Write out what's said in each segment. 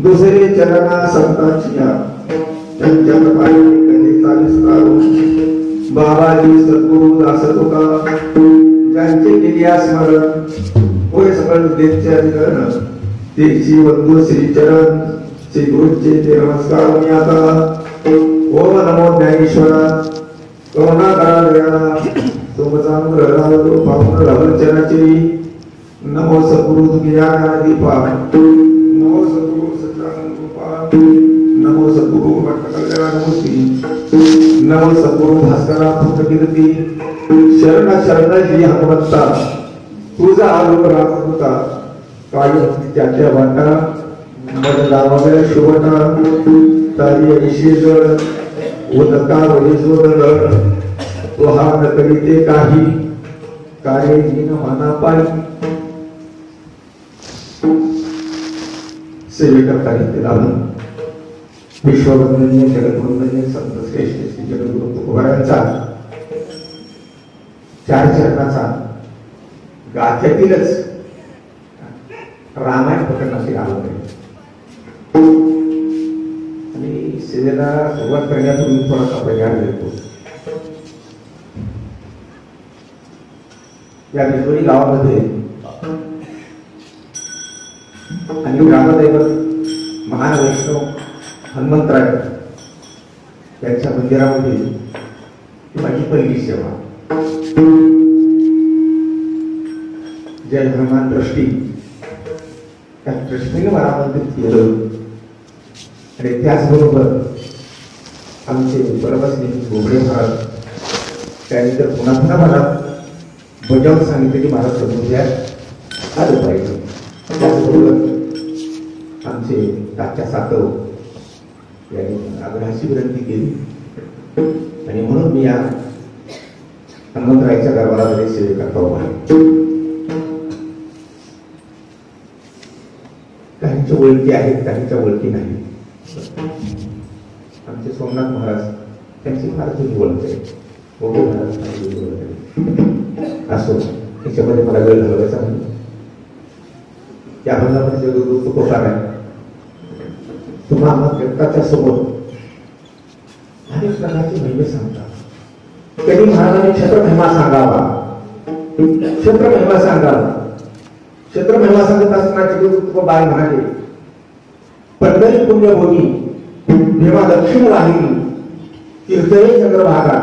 दुसरे चरणा संतांच्या त्यांच्या कथेचा विस्तार बाबाजी सद्गुरु दासतोका ज्यांचे केल्या स्मरण होय सकळ देवचे अधिकरण तेची वंदू श्री चरण श्री गुरुचे ते नमस्कार मी आता ओम नमो ज्ञानेश्वरा करुणा करा दयाळा सोमचांद्र राजगुरु पावन राहुल चरणाची नमो सद्गुरु ज्ञानादीपा नमो सद्गुरु सच्चिदानंद रूपा नमो सद्गुरु भट्टकल्याणमूर्ती नमो सद्गुरु भास्करा पुत्रकीर्ती शरण शरण जी हनुमंता तुझा आलोक राम होता काही त्याच्या वाटा मद लावले शुभता तारी विशेषण उदका वैजोदर तो हा न करीते काही कार्य जीन माना पाई सेवेकरता घेतलेला विश्ववंदनीय जगद्वंदनीय संत श्रेष्ठ श्री जगद्गुरु तुकोबारायांचा चार चरणाचा गाथ्यातीलच रामायण प्रकरणाशी आलो आहे आणि सेवेला सुरुवात करण्यापूर्वी थोडासा प्रचार देतो. या विश्वरी गावामध्ये आणि ग्रामदैवत महान वैष्णव हनुमंतराय यांच्या मंदिरामध्ये माझी पहिली सेवा. जय हनुमान ट्रस्टी त्या ट्रस्टीने मला आमंत्रित केलं आणि त्याचबरोबर आमचे परमस्नेही गोगडे महाराज त्यांनी तर पुन्हा पुन्हा मला बजावून सांगितले की मला समुद्रात आलं पाहिजे. त्याचबरोबर आमचे तात्या सातव यांनी आग्रहाची विनंती केली आणि म्हणून मी या हनुमंतरायच्या दरबारामध्ये सेवेकरता उभा आहे. काहींच्या ओळखी आहेत काहींच्या ओळखी नाही. आमचे सोमनाथ महाराज त्यांची फार जुनी ओळख आहे. मोठे महाराज फार जुनी ओळख आहे. असो त्याच्यामध्ये मला वेळ घालवायचा नाही. त्या भागामध्ये जगद्गुरु तुकोबार आहे. तुम्हा व्यक्ताच्या समोर अनेक प्रकारची महिमे सांगतात. कधी महाराजांनी क्षेत्र महिमा सांगावा क्षेत्र महिमा सांगावा. क्षेत्र महिमा सांगत असताना जगद्गुरु तुकोबार म्हणाले पंढरी पुण्यभूमी जेव्हा दक्षिण वाहिनी तीर्थये चंद्रभागा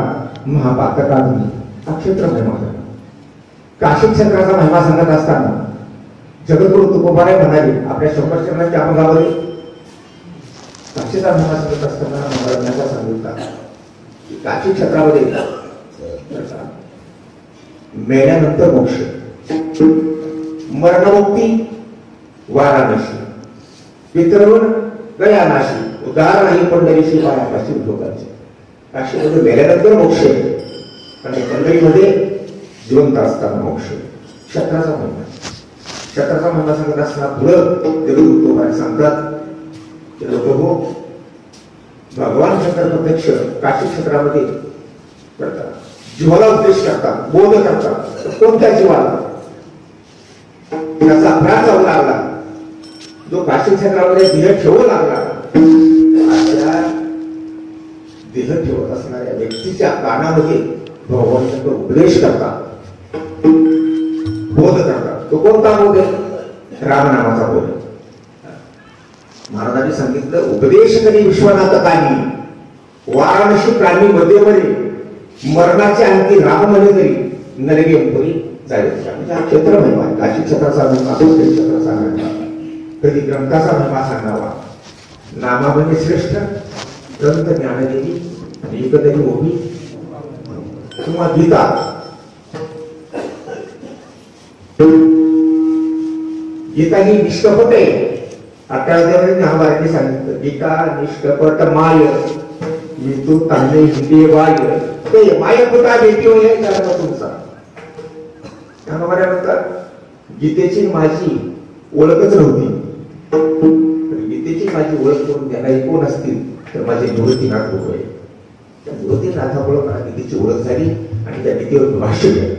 महापातकाधुनी हा क्षेत्र महिमा सांगा. काशी क्षेत्राचा महिमा सांगत असताना जगद्गुरु तुकोबाराय म्हणाले आपल्या शंभर चरणाच्या अभंगामध्ये काशीचा महिमा सांगत असताना महाराजांचा सांगितला की काशी क्षेत्रामध्ये मेल्यानंतर मोक्ष मरणमुक्ती वाराणसी पितृण गयानाशी उदार नाही पंढरीशी पायापाशी लोकांचे. काशीमध्ये मेल्यानंतर मोक्ष आणि पंढरीमध्ये जिवंत असताना मोक्ष. क्षेत्राचा महिमा क्षेत्राचा महिमा सांगत असताना पुढं जगद्गुरु तुकोबार सांगतात की प्रभू भगवान शंकर प्रत्यक्ष काशी क्षेत्रामध्ये करतात. जीवाला उपदेश करतात बोध करतात. कोणत्या जीवाला त्याचा अभ्यास होऊ लागला जो काशी क्षेत्रामध्ये देह ठेवू लागला अशा देह ठेवत असणाऱ्या व्यक्तीच्या कानामध्ये भगवान शंकर उपदेश करतात बोध करतात. तो कोणता बोध आहे? रामनामाचा बोध. महाराजांनी सांगितलं उपदेश करी विश्वनाथ काही वाराणसी प्राणी मध्येमध्ये मरणाचे आणखी राम म्हणे तरी नरगे अंतरी जाईल. म्हणजे हा क्षेत्र महिमा काशी क्षेत्राचा महिमा क्षेत्राचा महिमा. कधी ग्रंथाचा महिमा सांगावा. नामामध्ये श्रेष्ठ ग्रंथ ज्ञानदेवी आणि एकतरी ओबी किंवा गीता. गीता ही निष्कपट आहे अकराव्या महाभारती सांगितलं गीता निष्कपट माय तू तांदे हिंदी वाय ते माय पुता बेटी होय जन्म तुमचा. म्हणतात गीतेची माझी ओळखच नव्हती. गीतेची माझी ओळख करून त्यांना कोण असतील तर माझे निवृत्तीनाथ होय. त्या निवृत्तीनाथामुळे मला गीतेची ओळख झाली आणि त्या गीतेवर भाष्य केलं.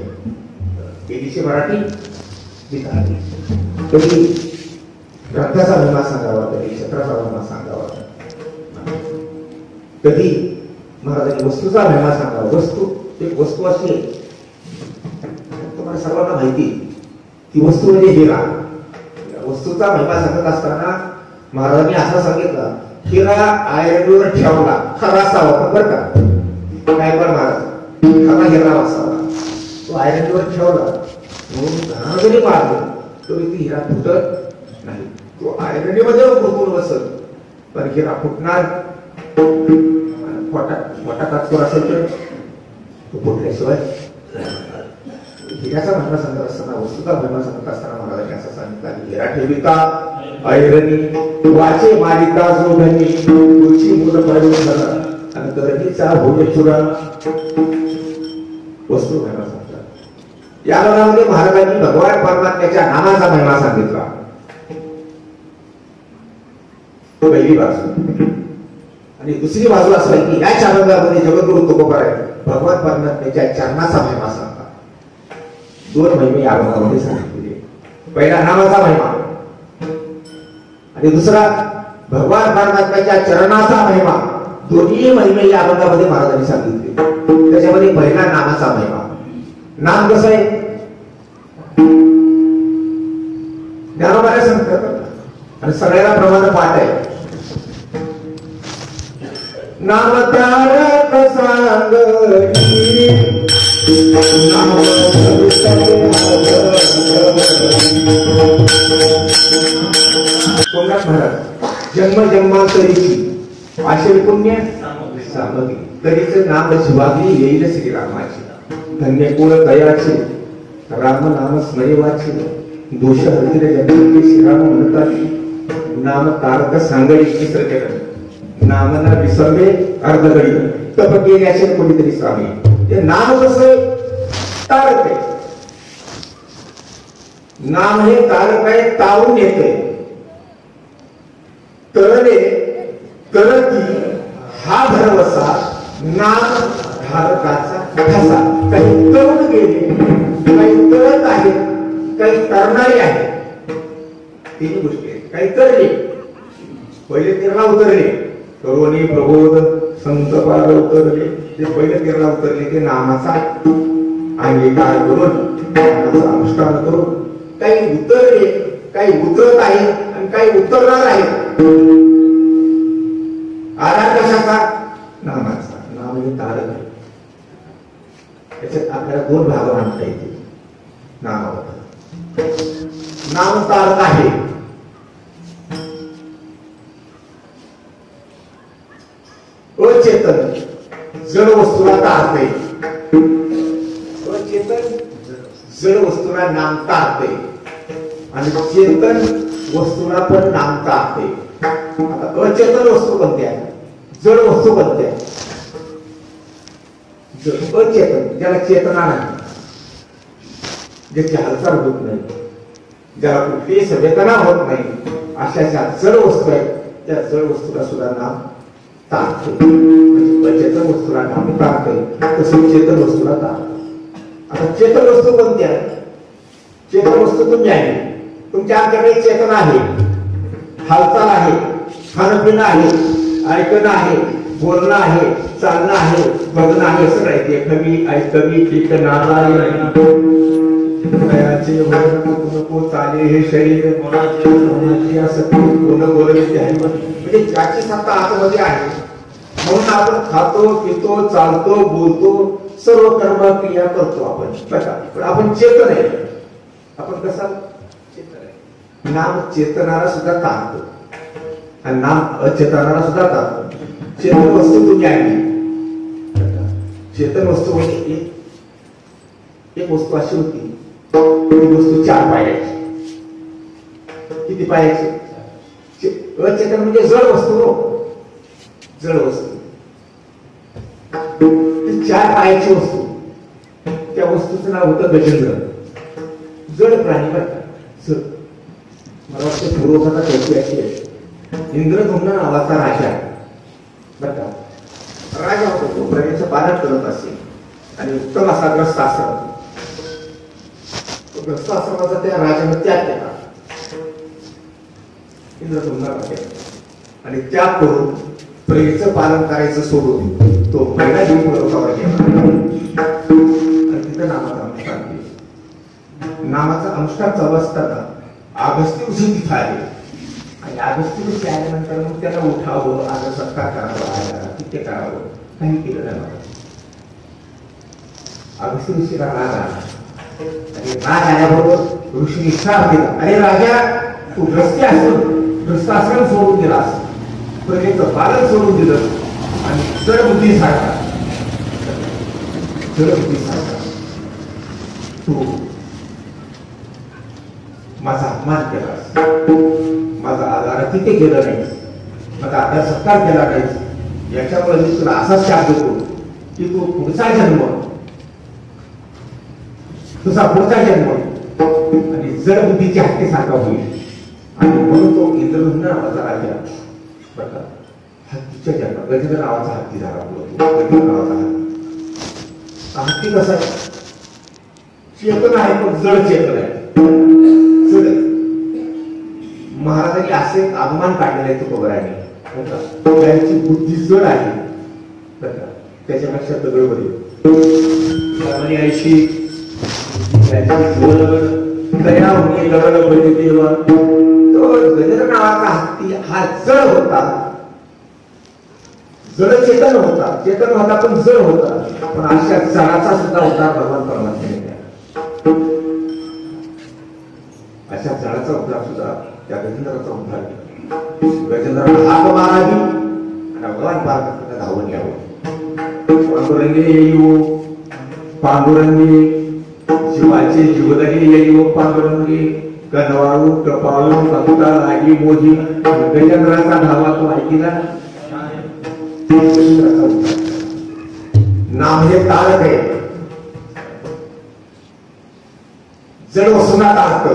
गीतेची मराठी गीता आली. कधी ग्रंथाचा महिमा सांगावा, कधी क्षेत्राचा महिमा सांगावा, कधी महाराजांनी वस्तूचा महिमा सांगावा. वस्तू एक वस्तू अशी तुम्हाला सर्वांना माहिती, ती वस्तू म्हणजे हिरा. वस्तूचा महिमा सांगत असताना महाराजांनी असा सांगितला, हिरा आयर्नवर ठेवला खरा असावा. बरं का काय पण महाराज खरा हिरा असावा, तो आयर्नवर ठेवला म्हणून जरी मारलं तरी ती हिरा फुटत नाही. तो आयर्नमध्ये फुटून बसत पण हिरा फुटणार. मोठा काचकोर असेल तर तो फुटल्याशिवाय. हिऱ्याचा महिमा सांगत असताना, वस्तूचा महिमा सांगत असताना महाराजांनी असं सांगितलं, हिरा ठेविता ऐरणी वाचे मारिता जो धनी तुझी मूल पडून झाला आणि गर्दीचा भोग चुरा. वस्तू महिमा सांगतात. या भागामध्ये महाराजांनी भगवान परमात्म्याच्या नामाचा महिमा सांगितला. तो पहिली बाजू. आणि दुसरी बाजू असं आहे की या चारंगामध्ये जगद्गुरु तुकोबाराय भगवान परमात्म्याच्या चरणाचा महिमा सांगतात. दोन महिमे या भागामध्ये सांगितले. पहिला नामाचा महिमा आणि दुसरा भगवान परमात्म्याच्या चरणाचा महिमा. दोन्ही महिमे या भागामध्ये महाराजांनी सांगितले. त्याच्यामध्ये पहिला नामाचा महिमा. नाम कसं आहे ज्ञानोबाने सांगतात आणि सगळ्याला प्रमाण पाठ आहे. नाम तारक सांगली सोमनाथ महाराज जन्म जन्मांतरीची आशीर पुण्य सामग्री तरीच नाम शिवागली येईल श्रीरामाची. धन्य कुळ दयाचे राम नाम स्मरेवाचे दोष हरिरे जन्मते श्रीराम म्हणतात. नाम तारक सांगली चित्रकरण नामना विसरले अर्धगडी तप केले असेल कोणीतरी स्वामी. ते नाम कसं तारक आहे. नाम हे तारक आहे, तारून येते. तरले तरती हा भरवसा नाम धारकाचा ठसा. काही तरुण गेले, काही तरत आहे, काही तरणारे आहे. तिन्ही गोष्टी आहेत. काही तरले पहिले तेरला उतरले, तरुणी प्रबोध संत पार उतरले. ते पहिले तेरला उतरले ते नामाचा अंगीकार करून नामाचा अनुष्ठान करून. काही उतरले, काही उतरत आहे आणि काही उतरणार आहे. आधार कशाचा? नामाचा. नाम हे तारक आहे. त्याच्यात आपल्याला दोन भाग मांडता येतील नामाबद्दल. नाम तारक आहे. अचेतन जड वस्तूला तारते. अचेतन जड वस्तूला नाम तारते आणि चेतन वस्तूला पण नाम तारते. आता अचेतन वस्तू कोणत्या? जड वस्तू कोणत्या? अचेतन ज्याला चेतना नाही, ज्याची हालचाल होत नाही, ज्याला कुठलीही संवेदना होत नाही, अशा जड वस्तू आहेत. त्या जड वस्तूला सुद्धा नाम तारते. म्हणजे चेतन वस्तूला नाम तारते, तसं चेतन वस्तूला तारते. आता चेतन वस्तू कोणत्या? चेतन वस्तू तुम्ही आहे. तुमच्या आमच्याकडे चेतन आहे, हालचाल आहे, खाणं पिणं आहे, ऐकणं आहे, बोलणं आहे, चालणं आहे, बघणं आहे. सगळं आहे. कवी ऐकवी पीक नारायण नको चाले हे शरीर कोणाची असं कोण बोलले आहे. म्हणजे ज्याची सत्ता आतमध्ये आहे म्हणून आपण खातो, पितो, चालतो, बोलतो, सर्व कर्म क्रिया करतो आपण. पण आपण चेतन आहे. आपण कसा चेतन आहे. नाम चेतनाला सुद्धा तारतो आणि नाम अचेतनाला सुद्धा तारतो. चेतन वस्तू तुम्ही आहे. चेतन वस्तू म्हणजे एक वस्तू अशी होती, ती वस्तू 4 पायाची. किती पायाची? अचेतन म्हणजे जड वस्तू, जड वस्तू, चार पायाची वस्तू, त्या वस्तूचं नाव होतं गजेंद्र. जड प्राणी बरं. मला वाटतं पूर्वकथा कळती आहे. इंद्रधुम्न नावाचा राजा बरं का, राजा होतो. तो प्रजेचं पालन करत असे आणि उत्तम असा ग्रस्ताश्रम. ग्रस्ताश्रमाचा त्या राजाने त्याग केला इंद्रधुम्न राजा, आणि त्याग करून प्रजेचं पालन करायचं सोडून तो पहिला जीव पर्वतावर गेला आणि तिथं नामाचा अनुष्ठान केलं. नामाचा अनुष्ठान चालू असताना अगस्त्य ऋषी तिथे आले आणि अगस्त्य ऋषी आल्यानंतर मग त्याला उठावं, आदर सत्कार करावा, तिथे करावं, काही केलं नाही. अगस्त्य ऋषीला राग आला आणि राग आल्याबरोबर ऋषीने श्राप दिला. अरे राजा, तू ग्रस्ती असून ग्रस्ताश्रम सोडून दिलास, प्रजेचं पालन सोडून दिलं आणि जडबुद्धी सारखा तू माझा अपमान केलास, माझा आदर तिथे केला नाही, माझा आदर सत्कार केला नाही. याच्यामुळे मी तुला असा शाप देतो की तू पुढचा जन्म, तुझा पुढचा जन्म आणि जडबुद्धीच्या हत्तीसारखा होईल. आणि म्हणून तो इंद्रधुम्न नावाचा राजा बरं का, हत्तीच्या जन्म, गजेंद्र नावाचा हत्ती झाला. गजेंद्र नावाचा हत्ती कसा आहे, चेतन आहे पण जड चेतन आहे. जड महाराजांनी असे अभिमान काढलेला आहे तुकोबराने, त्यांची बुद्धी जड आहे बरं का, त्याच्यापेक्षा दगड बरी ऐशी दया होणे लढलं बरे देवा. तो गजेंद्र नावाचा हत्ती हा जड होता, जड चेतन होता, चेतन होता पण जड होता. पण अशा जडाचा सुद्धा उद्धार भगवान परमात्म्याने केला. अशा जडाचा उद्धार सुद्धा त्या गजेंद्राचा उद्धार केला. गजेंद्राला हाक मारावी आणि भगवान परमात्म्याला धावून यावं. पांडुरंगी येऊ पांडुरंगी, शिवाचे जीवदही येऊ पांडुरंगी, कनवाळू कपाळू भक्ता लागी मोजी. गजेंद्राचा धावा तो ऐकिला. नाम हे तारक आहे. जड वसुनात अर्थ,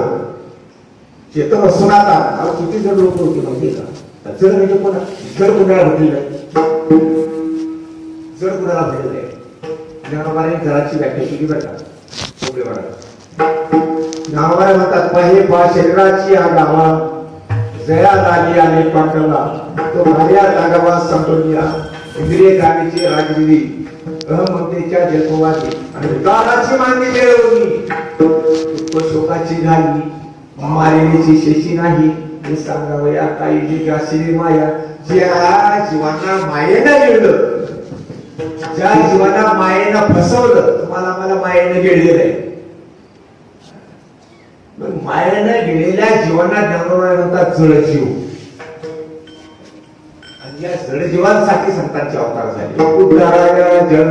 चेतन वसुनात अर्थ. किती जड लोक होते माहिती का? जड म्हणजे कोणा, जड कुणाला म्हटलेलं आहे, जड कुणाला म्हटलेलं आहे. ज्ञानोबाने जडाची व्याख्या केली बरं का. ज्ञानोबाने म्हणतात, पाहे पा शरीराची आगावा, जया लागी आले पाकला, तो भार्या लागावा संतोनिया, इंद्रिय कामीची राजविधी, अहमतेच्या जल्पवादी आणि कालाची मांदी मिळवणी, शोकाची झाली मालिनीची शेशी नाही. हे सांगावया काही जी गाशी माया, ज्या जीवांना मायेनं गिळलं, ज्या जीवांना मायेनं फसवलं. तुम्हाला मला मायेनं गिळलेलं आहे. मायेनं गेलेल्या जीवांना ज्ञानोबा म्हणतात जड जीव. आणि या जड जीवांसाठी संतांचे अवतार झाले. उद्धाराय जड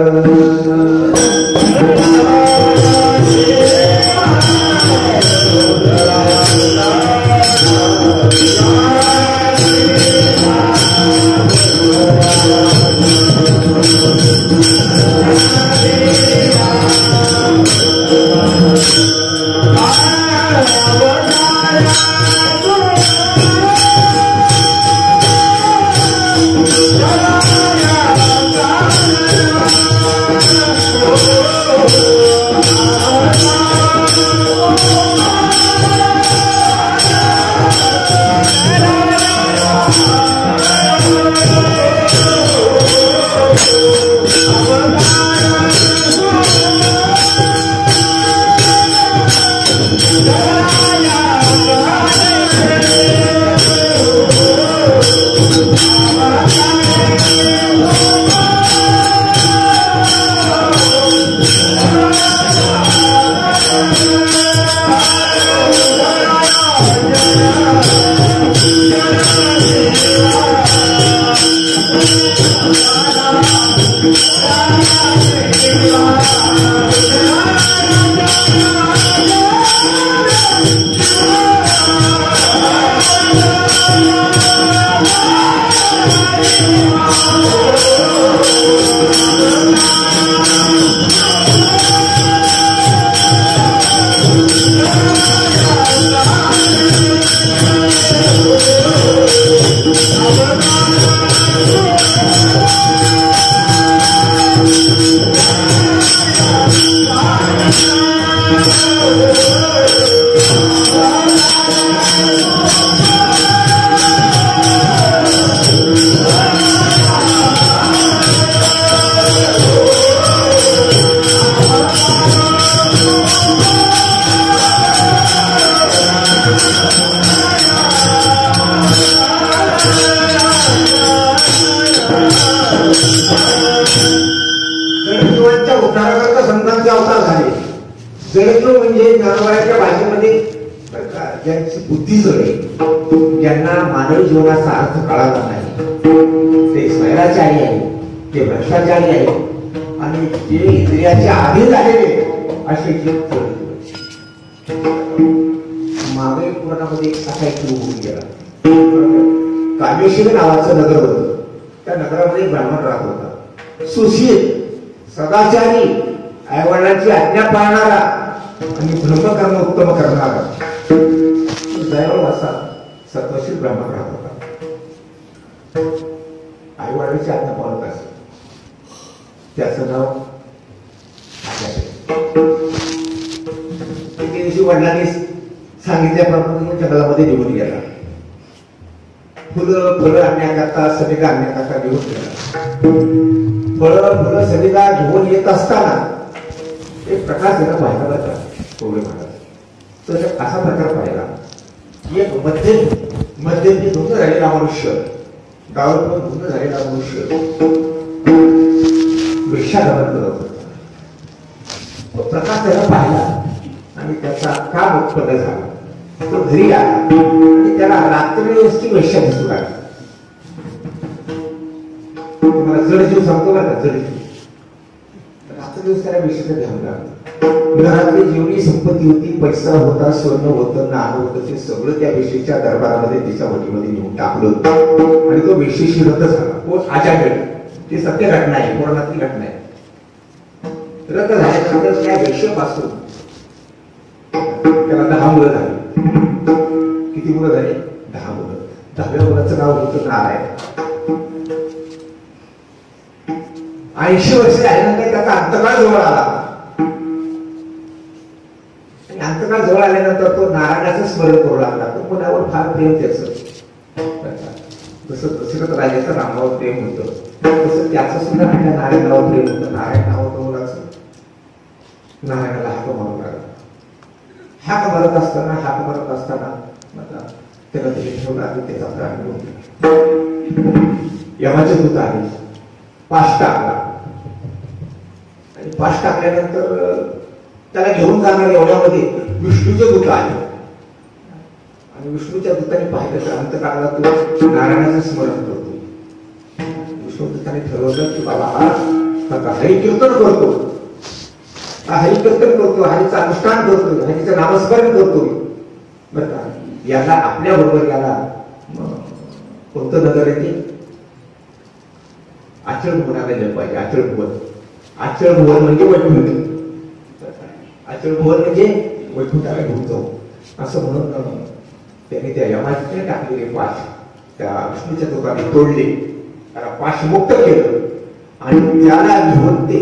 जडत्व म्हणजे ज्ञानोबाच्या भाषेमध्ये ज्यांची बुद्धी जडली, ज्यांना मानवी जीवनाचा अर्थ कळाला नाही, ते स्वैराचारी आहे, ते भ्रष्टाचारी आहे आणि जे इंद्रियाचे आधी झालेले असे मागे पुराणामध्ये असा एक होऊन गेला. कामेश्वर नावाचं नगर होतं. त्या नगरामध्ये ब्राह्मण राहत होता, सुशील, सदाचारी, आईवडिलांची आज्ञा पाळणारा आणि ब्रह्मकर्म उत्तम करणारा दैव असा सत्वशील ब्राह्मण राहत होता. आईवडिलांची आज्ञा पाळत असे. त्याचं नाव दिवशी वडिलांनी सांगितल्याप्रमाणे जंगलामध्ये निघून गेला. फुलं आणण्याकरता, सविधा आणण्याकरता घेऊन गेला. फुलं सविधा घेऊन येत असताना एक प्रकार त्याला पाहायला लागला. कोवळे महाराज तर असा प्रकार पाहिला की एक मध्यम धुंद झालेला मनुष्य, गावात धुंद झालेला मनुष्य वेश्यागमन करत होता. तो प्रकार त्याला पाहिला आणि त्याचा काम उत्पन्न झाला. तो घरी आला आणि त्याला रात्रीची वेश्या दिसू लागली. तुम्हाला जड जीव सांगतो बरं का, जड जीव. रात्री त्याला वेश्याचं ध्यान लागलं. घरातली जेवढी संपत्ती होती, पैसा होता, स्वर्ण होतं, नाणं होतं, ते सगळं त्या वेश्येच्या दरबारामध्ये तिच्या वटीमध्ये नेऊन टाकलं आणि तो वेश्येशी रद्द झाला. कोण आचार्य, ती सत्य घटना आहे, पुराणातली घटना आहे. रद्द झाल्यानंतर त्या वेश्येपासून त्याला 10 मुलं झाली. किती मुलं झाली? 10 मुलं. 10व्या मुलाचं नाव होतं नारायण. 80 वर्ष झाल्यानंतर त्याचा अंतकाळ जवळ आला आणि अंतकाळ जवळ आल्यानंतर तो नारायणाचं स्मरण करू लागला. तो मुलावर फार प्रेम त्याचं. जसं दशरथ राजाचं रामावर प्रेम होतं तसं त्याचं सुद्धा आपल्या नारायणावर प्रेम होतं. नारायण नाव होतं मुलाचं. नारायणाला हाक मारू लागला. हाक मारत असताना त्याला तिथे ठेवला आणि त्याचा प्राण घेऊन यमाचे दूत आले. पाश टाकला आणि पाश टाकल्यानंतर त्याला घेऊन जाणार एवढ्यामध्ये विष्णूचे दूत आले आणि विष्णूच्या दूताने पाहिलं तर अंतकाळाला तो नारायणाचं स्मरण करतो. विष्णू दूताने ठरवलं की बाबा हा हरिकीर्तन करतो, हरिकीर्तन करतो, हरीचं अनुष्ठान करतो, हरीचं नामस्मरण करतो. बरं का, याला आपल्या बरोबर याला कोणतं नगर येते? आचरण भुवनाला गेलं पाहिजे. आचरण भुवन. आचरण भुवन म्हणजे वैकुंठ. आचरण भुवन म्हणजे वैकुंठाला घेऊन जाऊ असं म्हणून त्यांनी त्या यमाचे टाकलेले पाश त्या विष्णूच्या दोघांनी तोडले, त्याला पाशमुक्त केलं आणि त्याला घेऊन ते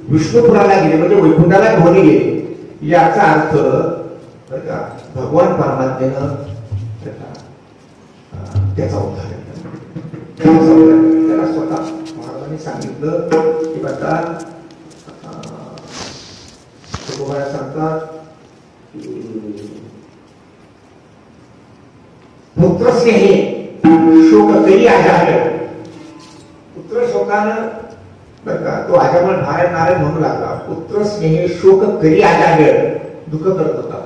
विष्णुपुराला गेले, म्हणजे वैकुंठाला घेऊन गेले. याचा अर्थ भगवान परमात्म्यानं त्याचा उद्धार केला. त्याला स्वतः महाराजांनी सांगितलं की बघा तुम्हाला सांगतात पुत्र स्नेही शोक करी आजाड. पुत्र शोकानं बरं का तो आजामळ नारायण म्हणू लागला. पुत्र स्नेही शोक करी आजाड दुःख करत होता.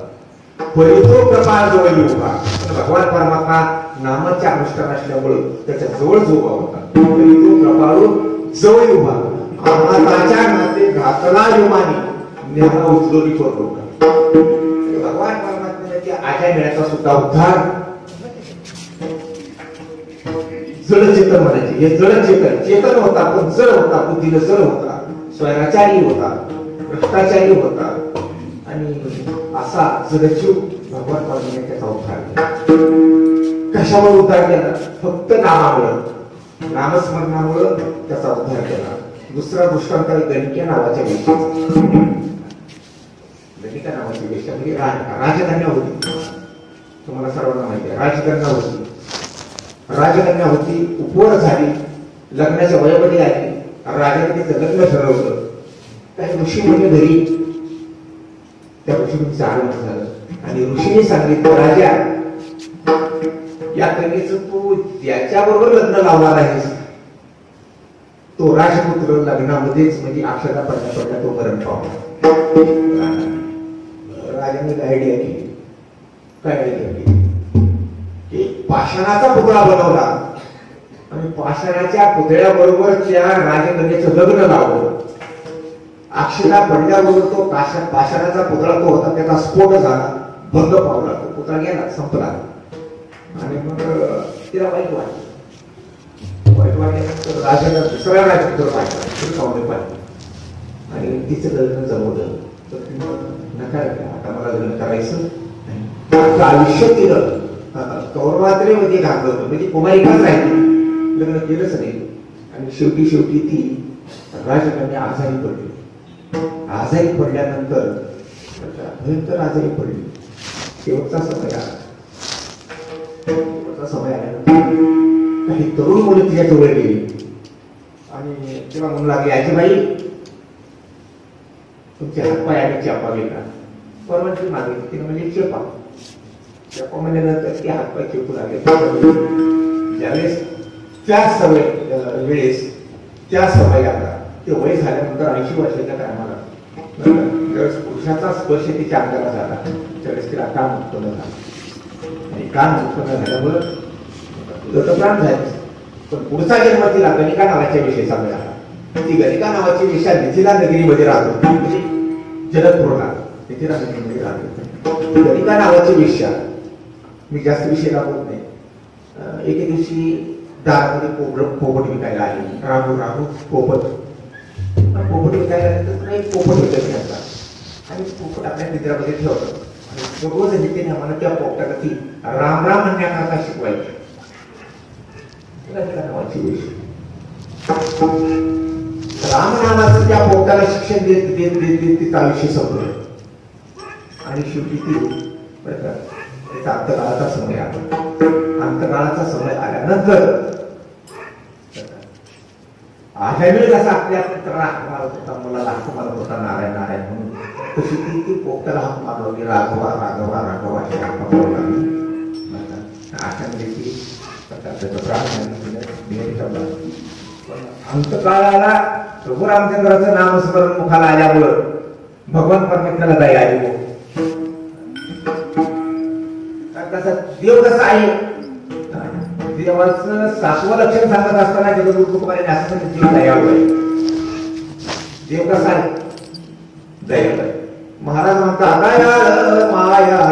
परितो कृपा जवळ उभा. भगवान परमात्मा नामाच्या अनुष्ठान असल्यामुळे त्याच्या जवळ जो उभा होता. परितो कृपाळू जवळ उभा. अनाथाच्या नाते घातला योमानी ज्ञान उचलोनी करू. भगवान परमात्म्याने त्या आजामेळ्याचा सुद्धा उद्धार जड चेतन म्हणायचे. हे जड चेतन होता, पण जड होता, बुद्धीला जड होता, स्वैराचारी होता, भ्रष्टाचारी होता आणि असा जडजीव भगवान परमात्म्याने त्याचा उद्धार केला. कशामुळे उद्धार केला? फक्त नामामुळं, नामस्मरणामुळं त्याचा उद्धार केला. दुसरा दृष्टांत गणिका नावाच्या वेश्येचा. गणिका नावाची वेश्या म्हणजे राजकन्या होती. तुम्हाला सर्वांना माहिती आहे राजकन्या होती. राजकन्या होती, उपवर झाली, लग्नाच्या वयामध्ये आली. राजाने तिचं लग्न ठरवलं. काही ऋषी म्हणजे घरी त्या ऋषींचं आगमन झालं आणि ऋषीने सांगितलं राजा या कन्येचं तू त्याच्याबरोबर लग्न लावणार आहेस. तो राजपुत्र लग्नामध्येच म्हणजे अक्षता पडल्या तो मरण पावला. राजाने एक आयडिया केली. काय आयडिया केली की पाषाणाचा पुतळा बनवला आणि पाषाणाच्या पुतळ्याबरोबर त्या राजकन्याचं लग्न लावलं. अक्षता पडल्याबरोबर तो पाषाणाचा पुतळा तो होता त्याचा स्फोट झाला, भंग पावला, तो पुतळा गेला, संपला. आणि मग तिला वाईट वाटल्यानंतर राजाला सगळ्या राजपुत्र पाहिजे आणि तिचं लग्न जमवलं. तर तिनं नकार केला, आता मला लग्न करायचं नाही. आयुष्य तिनं कौरवात्रेमध्ये घातलं होतं, म्हणजे कुमारिकाच राहिली, लग्न केलंच नाही. आणि शेवटी ती राजकन्या आजारी पडली. आजारी पडल्यानंतर भयंकर आजारी पडली. शेवटचा समय आल्यानंतर काही तरुण मुलं तिच्या जवळ गेली आणि तेव्हा म्हणू लागली, आजीबाई तुमचे हातपाय आणि चेपावे का? परवानगी मागितली तिने, म्हणजे चेपा म्हणल्यानंतर ते हातपाय चेपू लागले. ज्यावेळेस वेळेस त्या समयाला ते वय झाल्यानंतर 80 वर्षाच्या टायमाला ज्यावेळेस पुरुषाचा स्पर्श तिच्या अंगाला झाला त्यावेळेस तिला काम उत्पन्न झाला. आणि काम उत्पन्न झाल्यामुळं तुझं तर प्राण झालं. पण पुढचा जन्म तिला गणिका नावाच्या विषयीचा मिळाला. ती गणिका नावाची विषया मिथिला नगरीमध्ये राहतो, म्हणजे जनकपूरला मिथिला नगरीमध्ये राहतो. गणिका नावाची विषया, मी जास्त विषय राबवत नाही. एके दिवशी दारामध्ये पोपट विकायला आली. राहू पोपट विकायला एक पोपट विकत घ्यायचा आणि पोपट आपल्या पिंजऱ्यामध्ये ठेवतो. आणि रोज नितीने आम्हाला त्या पोपटाला ती राम राम म्हणण्याकरता शिकवायची. राम नामाचं त्या पोपटाला शिक्षण देत देत देत देत तिचं आयुष्य संपलं. आणि शेवटी ती त्याचा अंतकाळाचा समय आला. अंतकाळाचा समय आल्यानंतर आशावेळी जसा आपल्या पुत्राला हाक मारत होता, मुलाला हाक मारत होता नारायण नारायण म्हणून, तशी ती पोपटाला हाक मारवली, राघवा राघवा राघवा अशी हाक मारवू लागली. आशामध्ये ती त्याचं प्राण अंतकाळाला प्रभू रामचंद्राचं नामस्मरण मुखाला आल्यामुळं भगवान परमेश्वराला दया आली. देव कसा आहे, देवाचं 7वं लक्षण सांगत असताना जगद्गुरु तुकारामांनी असं सांगितलं, देव दयाळू आहे. देव कसा आहे, दयाळू आहे. महाराज म्हणतात दयाळ मायाळ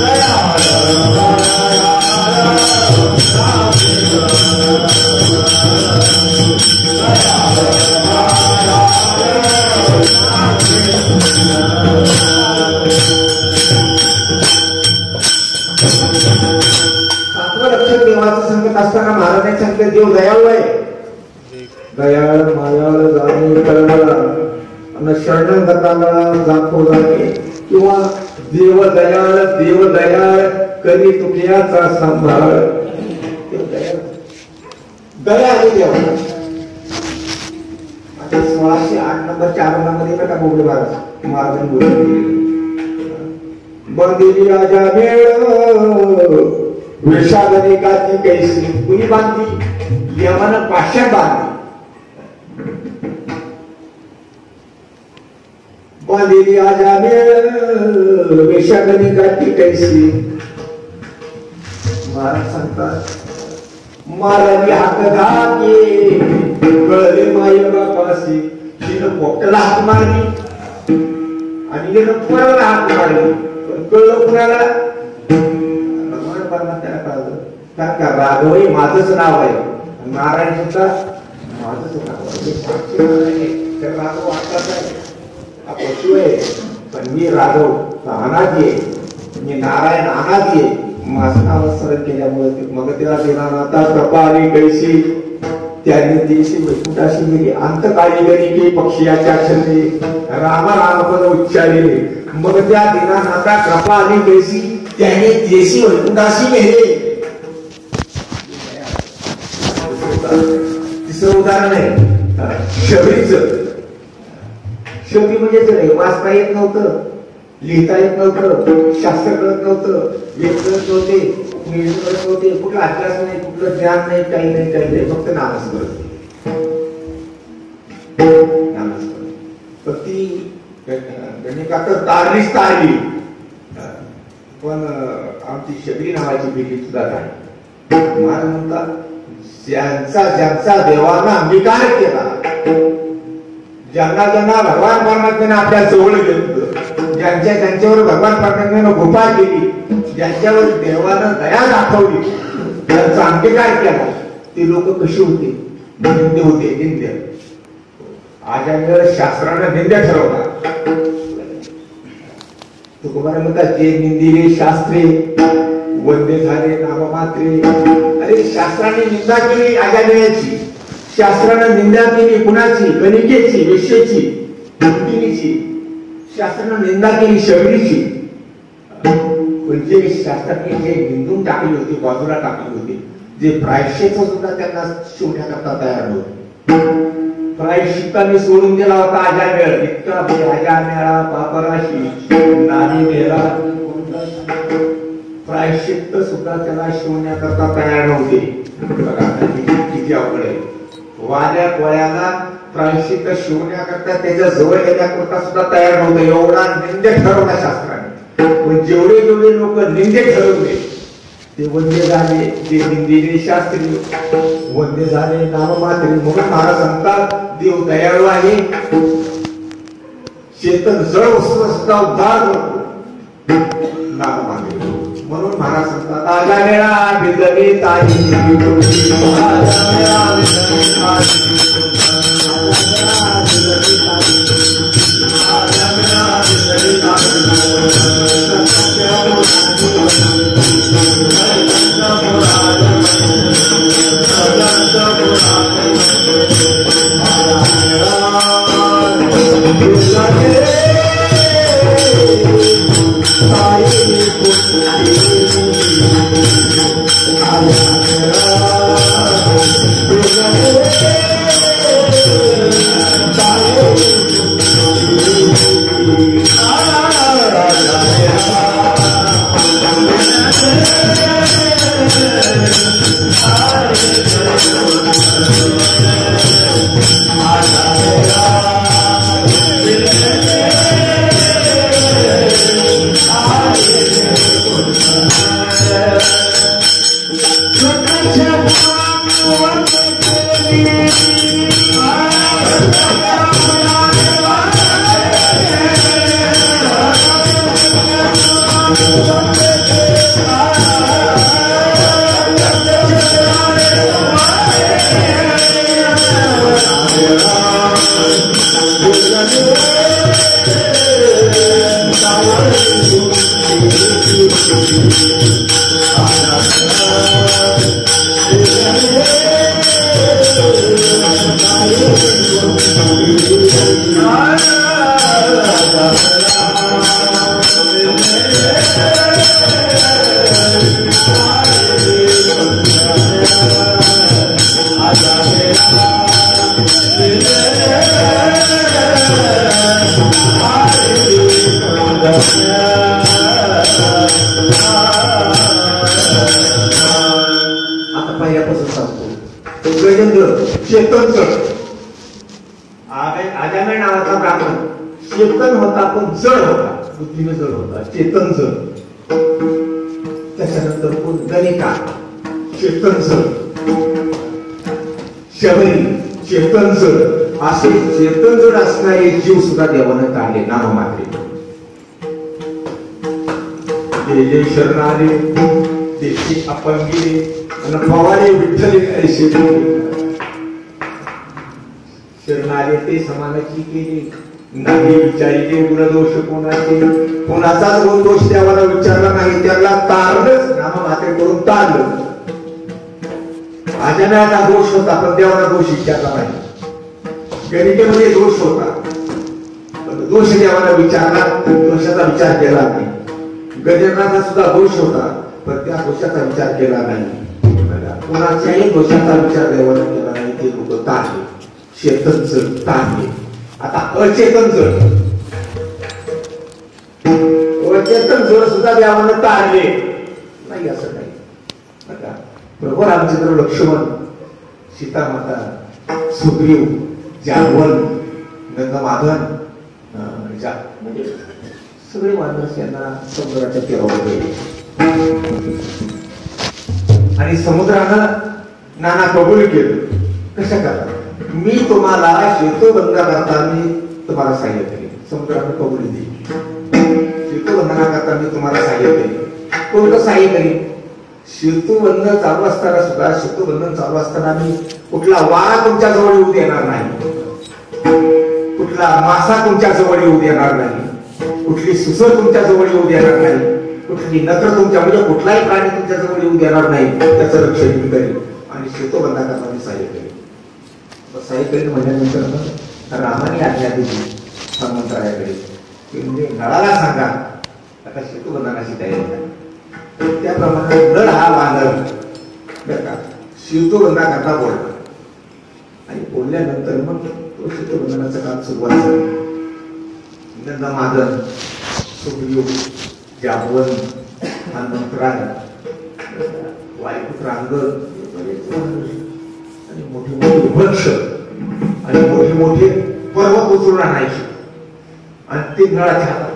Jaya देव दयाळू आहे. दयाळ मायाळ जाणे कळवळा आणि शरणगताला जातो जाणे किंवा देव दयाळ करी तुझ्याचा सांभाळ. दया आहे देवाला. 1608 नंबरच्या आरंभामध्ये बघा बोबडे महाराज बोलले बंदिली राजा मेळ विषादनिकाची कैसी कुणी बांधली यमन पाशा बांधली. बंदिली राजा मेळ विषादनिकाची कैसी. महाराज सांगतात मारली हात धाके कळले माय बापाशी. तिनं पोटाला हात मारली आणि तिनं पोराला हात मारली. पण कळलं कुणाला? रमण परमात्म्याला कळलं. कारण का राघव हे माझंच नाव आहे, नारायण सुद्धा माझंच नाव आहे. तर राघव आताच आहे, हा पशु आहे, पण मी राघव अनादी आहे, मी नारायण अनादी आहे. माझं नाव सरळ केल्यामुळे मग त्याला देणार आता कपाली कैसी त्याने देशी वैकुंठाशी गेली. अंतकाळी गरी की पक्षियाच्या छंदे राम राम पद उच्चारले. मग त्या दिनानाथा कृपा आली कैसी त्याने देशी वैकुंठाशी गेले. तिसरं उदाहरण आहे शबरीचं. शबरी म्हणजे वाचता येत नव्हतं, लिहिता येत नव्हतं, शास्त्र कळत नव्हतं, वेद कळत नव्हते, नियम कळत नव्हते, कुठलं अभ्यास नाही, कुठलं ज्ञान नाही, काही नाही, फक्त नामस्मरण. पण ती गणिकातर तारलीच तारली. पण आमची शबरी नावाची पिढी सुद्धा नाही. महाराज म्हणतात ज्यांचा देवानं अंगीकार केला, ज्यांना भगवान परमात्म्याने आपल्या जवळ घेतलं, ज्यांच्यावर भगवान परमात्म्याने कृपा केली, ज्यांच्यावर देवानं दया दाखवली, त्यांचा अंगीकार केला, ते लोक कशी होते? निंदे होते, निंद्य. आज शास्त्रानं निंद्य ठरवला. तुकोबारा म्हणतात जे निंदिले शास्त्रे वंदे झाले नाममात्रे. अरे शास्त्राने निंदा केली आजाण्याची, शास्त्रानं निंदा केली कुणाची? कणिकेची, वेश्येची, कुंडिनीची. शास्त्रानं निंदा केली शबरीची. पण जे शास्त्राने जे निंदून टाकली होती, बाजूला टाकली होती, जे प्रायश्चित्त सुद्धा त्यांना शिवण्याकरता तयार नव्हते. प्रायश्चित्ताने सोडून दिला होता अजामेळ. इतका अजामेळा पापराशी नाही मेला. प्रायश्चित्त सुद्धा त्याला शिवण्याकरता तयार नव्हते. किती अवघड आहे. वाल्या कोळ्याला प्रायश्चित्त शिवण्याकरता त्याच्या जवळ येण्याकरता सुद्धा तयार नव्हतं. एवढा निंदे ठरवला शास्त्राने. पण जेवढे लोक निंदे ठरवले ते वंदे झाले, ते निंदिले शास्त्री वंदे झाले नाममात्रे. म्हणून महाराज सांगतात देव दयाळू आहे. चेतन जळ वस्तू सुद्धा उद्धार करतो नाममात्रे. म्हणून महाराज सांगतात आजामेळा बिदली ताई Thank you. आता पहिल्यापासून सांगतो गजेंद्र चेतन जड आजामेळ नावाचा ब्राह्मण चेतन होता पण जड होता, बुद्धीने जड होता, चेतन जड. त्याच्यानंतर कोण गणिका चेतन जड, शबरी चेतन जड, असे चेतन जड असणारे जीव सुद्धा देवानं काढले नाममात्रे. जे जे शरण आले त्याची आपण गेले आणि पवारे विठ्ठल शरण आले ते समानाची केली नाही विचारिले गुणदोष कोणाचे, कोणाचाच गुणदोष देवाला विचारला नाही, त्याला तारलंच नाममात्रे करून तारलं. आजानाचा दोष होता पण देवाला दोष विचारला नाही. गणितेमध्ये दोष होता पण दोष देवाला विचारला, दोषाचा विचार केला नाही. गजेंद्राचा सुद्धा दोष होता पण त्या दोषाचा विचार केला नाही. कोणाच्याही दोषाचा विचार देवाला केला नाही. ते लोक तारले, चेतन जड तारले. आता अचेतन जड, अचेतन जड सुद्धा देवाला तारले नाही असं नाही. प्रभू रामचंद्र, लक्ष्मण, सीतामाता, सुग्रीव, जांबवंत, गंगामाधन म्हणजे सगळे माणूस यांना समुद्राच्या तीरावर गेले आणि समुद्रानं नाना कबूल केलं. कशा करा मी तुम्हाला शेतोबंधना करता मी तुम्हाला सहाय्य करेन. समुद्रानं कबूल दिली, शेतोबंधना करता मी तुम्हाला सहाय्य करेन. कोणतं सहाय्य करेन? शेतूबंधन चालू असताना सुद्धा, शेतूबंधन चालू असताना मी कुठला वारा तुमच्या जवळ येऊ देणार नाही, कुठला मासा तुमच्या जवळ येऊ देणार नाही, कुठली सुसर तुमच्या जवळ येऊ देणार नाही, कुठली नकर तुमच्या म्हणजे कुठलाही प्राणी तुमच्या जवळ येऊ देणार नाही. त्याचं रक्षण मी करेन आणि शेतोबंधना करता मी सहाय्य करेन. सहाय्य करेन म्हणल्यानंतर रामाने आज्ञा दिली हनुमंतरायाकडे की म्हणजे नळाला सांगा आता शेतोबंधनाची तयारी करा. त्याप्रमाणे नळ हा वानर बरं का शेतोबंधना करता बोलला आणि बोलल्यानंतर मग तो शेतोबंधनाचं काम सुरुवात झालं. गंगामाधन, सुग्रीव, जांबवंत, हनुमंतराय, वायुपुत्र अंगद आणि मोठे मोठे वृक्ष आणि मोठे मोठे पर्वत उचलून आणायचे आणि ते नळाच्या हातात,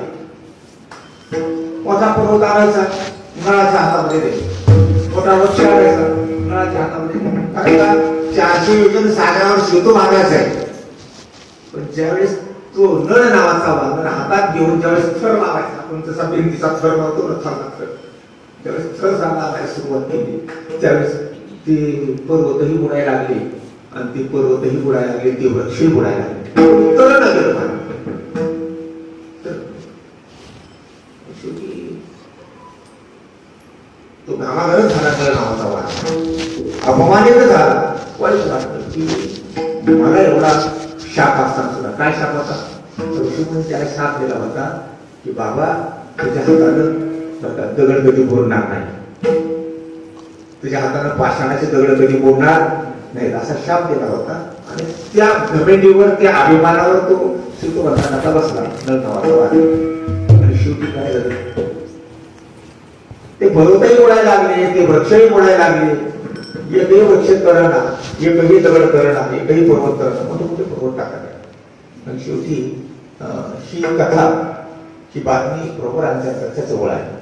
मोठा पर्वत आणायचा नळाच्या हातामध्ये द्यायचा, मोठा वृक्ष आणायचा नळाच्या हातामध्ये. कारण का 400 योजन सागरावर शेतो मागायचा आहे. पण ज्यावेळेस तो नळ नावाचा वानर हातात घेऊन ज्यावेळेस थर लावायचा, आपण जसा भिंतीचा थर लावतो ना थरला थर, ज्यावेळेस थर लावायला सुरुवात केली त्यावेळेस ते पर्वतही बुडायला लागले आणि ते पर्वतही बुडायला लागले, ते वृक्षही बुडायला लागले. तर न गेलं शेवटी तो घामाघरच झाला नळ नावाचा वानर, अपमानित झाला. वाईट वाटलं की मला एवढा शाप असताना सुद्धा. काय शाप होता? ऋषीमुनी त्याला शाप दिला होता की बाबा तुझ्या हातानं दगड कधी बोलणार नाही, तुझ्या हातानं पाषाणाचे दगड कधी बोलणार नाही, असा शाप दिला होता. आणि त्या घमेंडीवर, त्या अभिमानावर तो शेतोबंधनाचा बसला नळ नावाचा वानर. आणि शेवटी काय झालं? ते पर्वतही बोलायला लागले, ते वृक्षही बोलायला लागले. एकही वृक्ष करणा, एकही दगड करणा, एकही पर्वत करणा, मोठे मोठे पर्वत टाकायला. आणि शेवटी ही कथा, ही बातमी प्रभू रामचंद्राच्या जवळ आहे.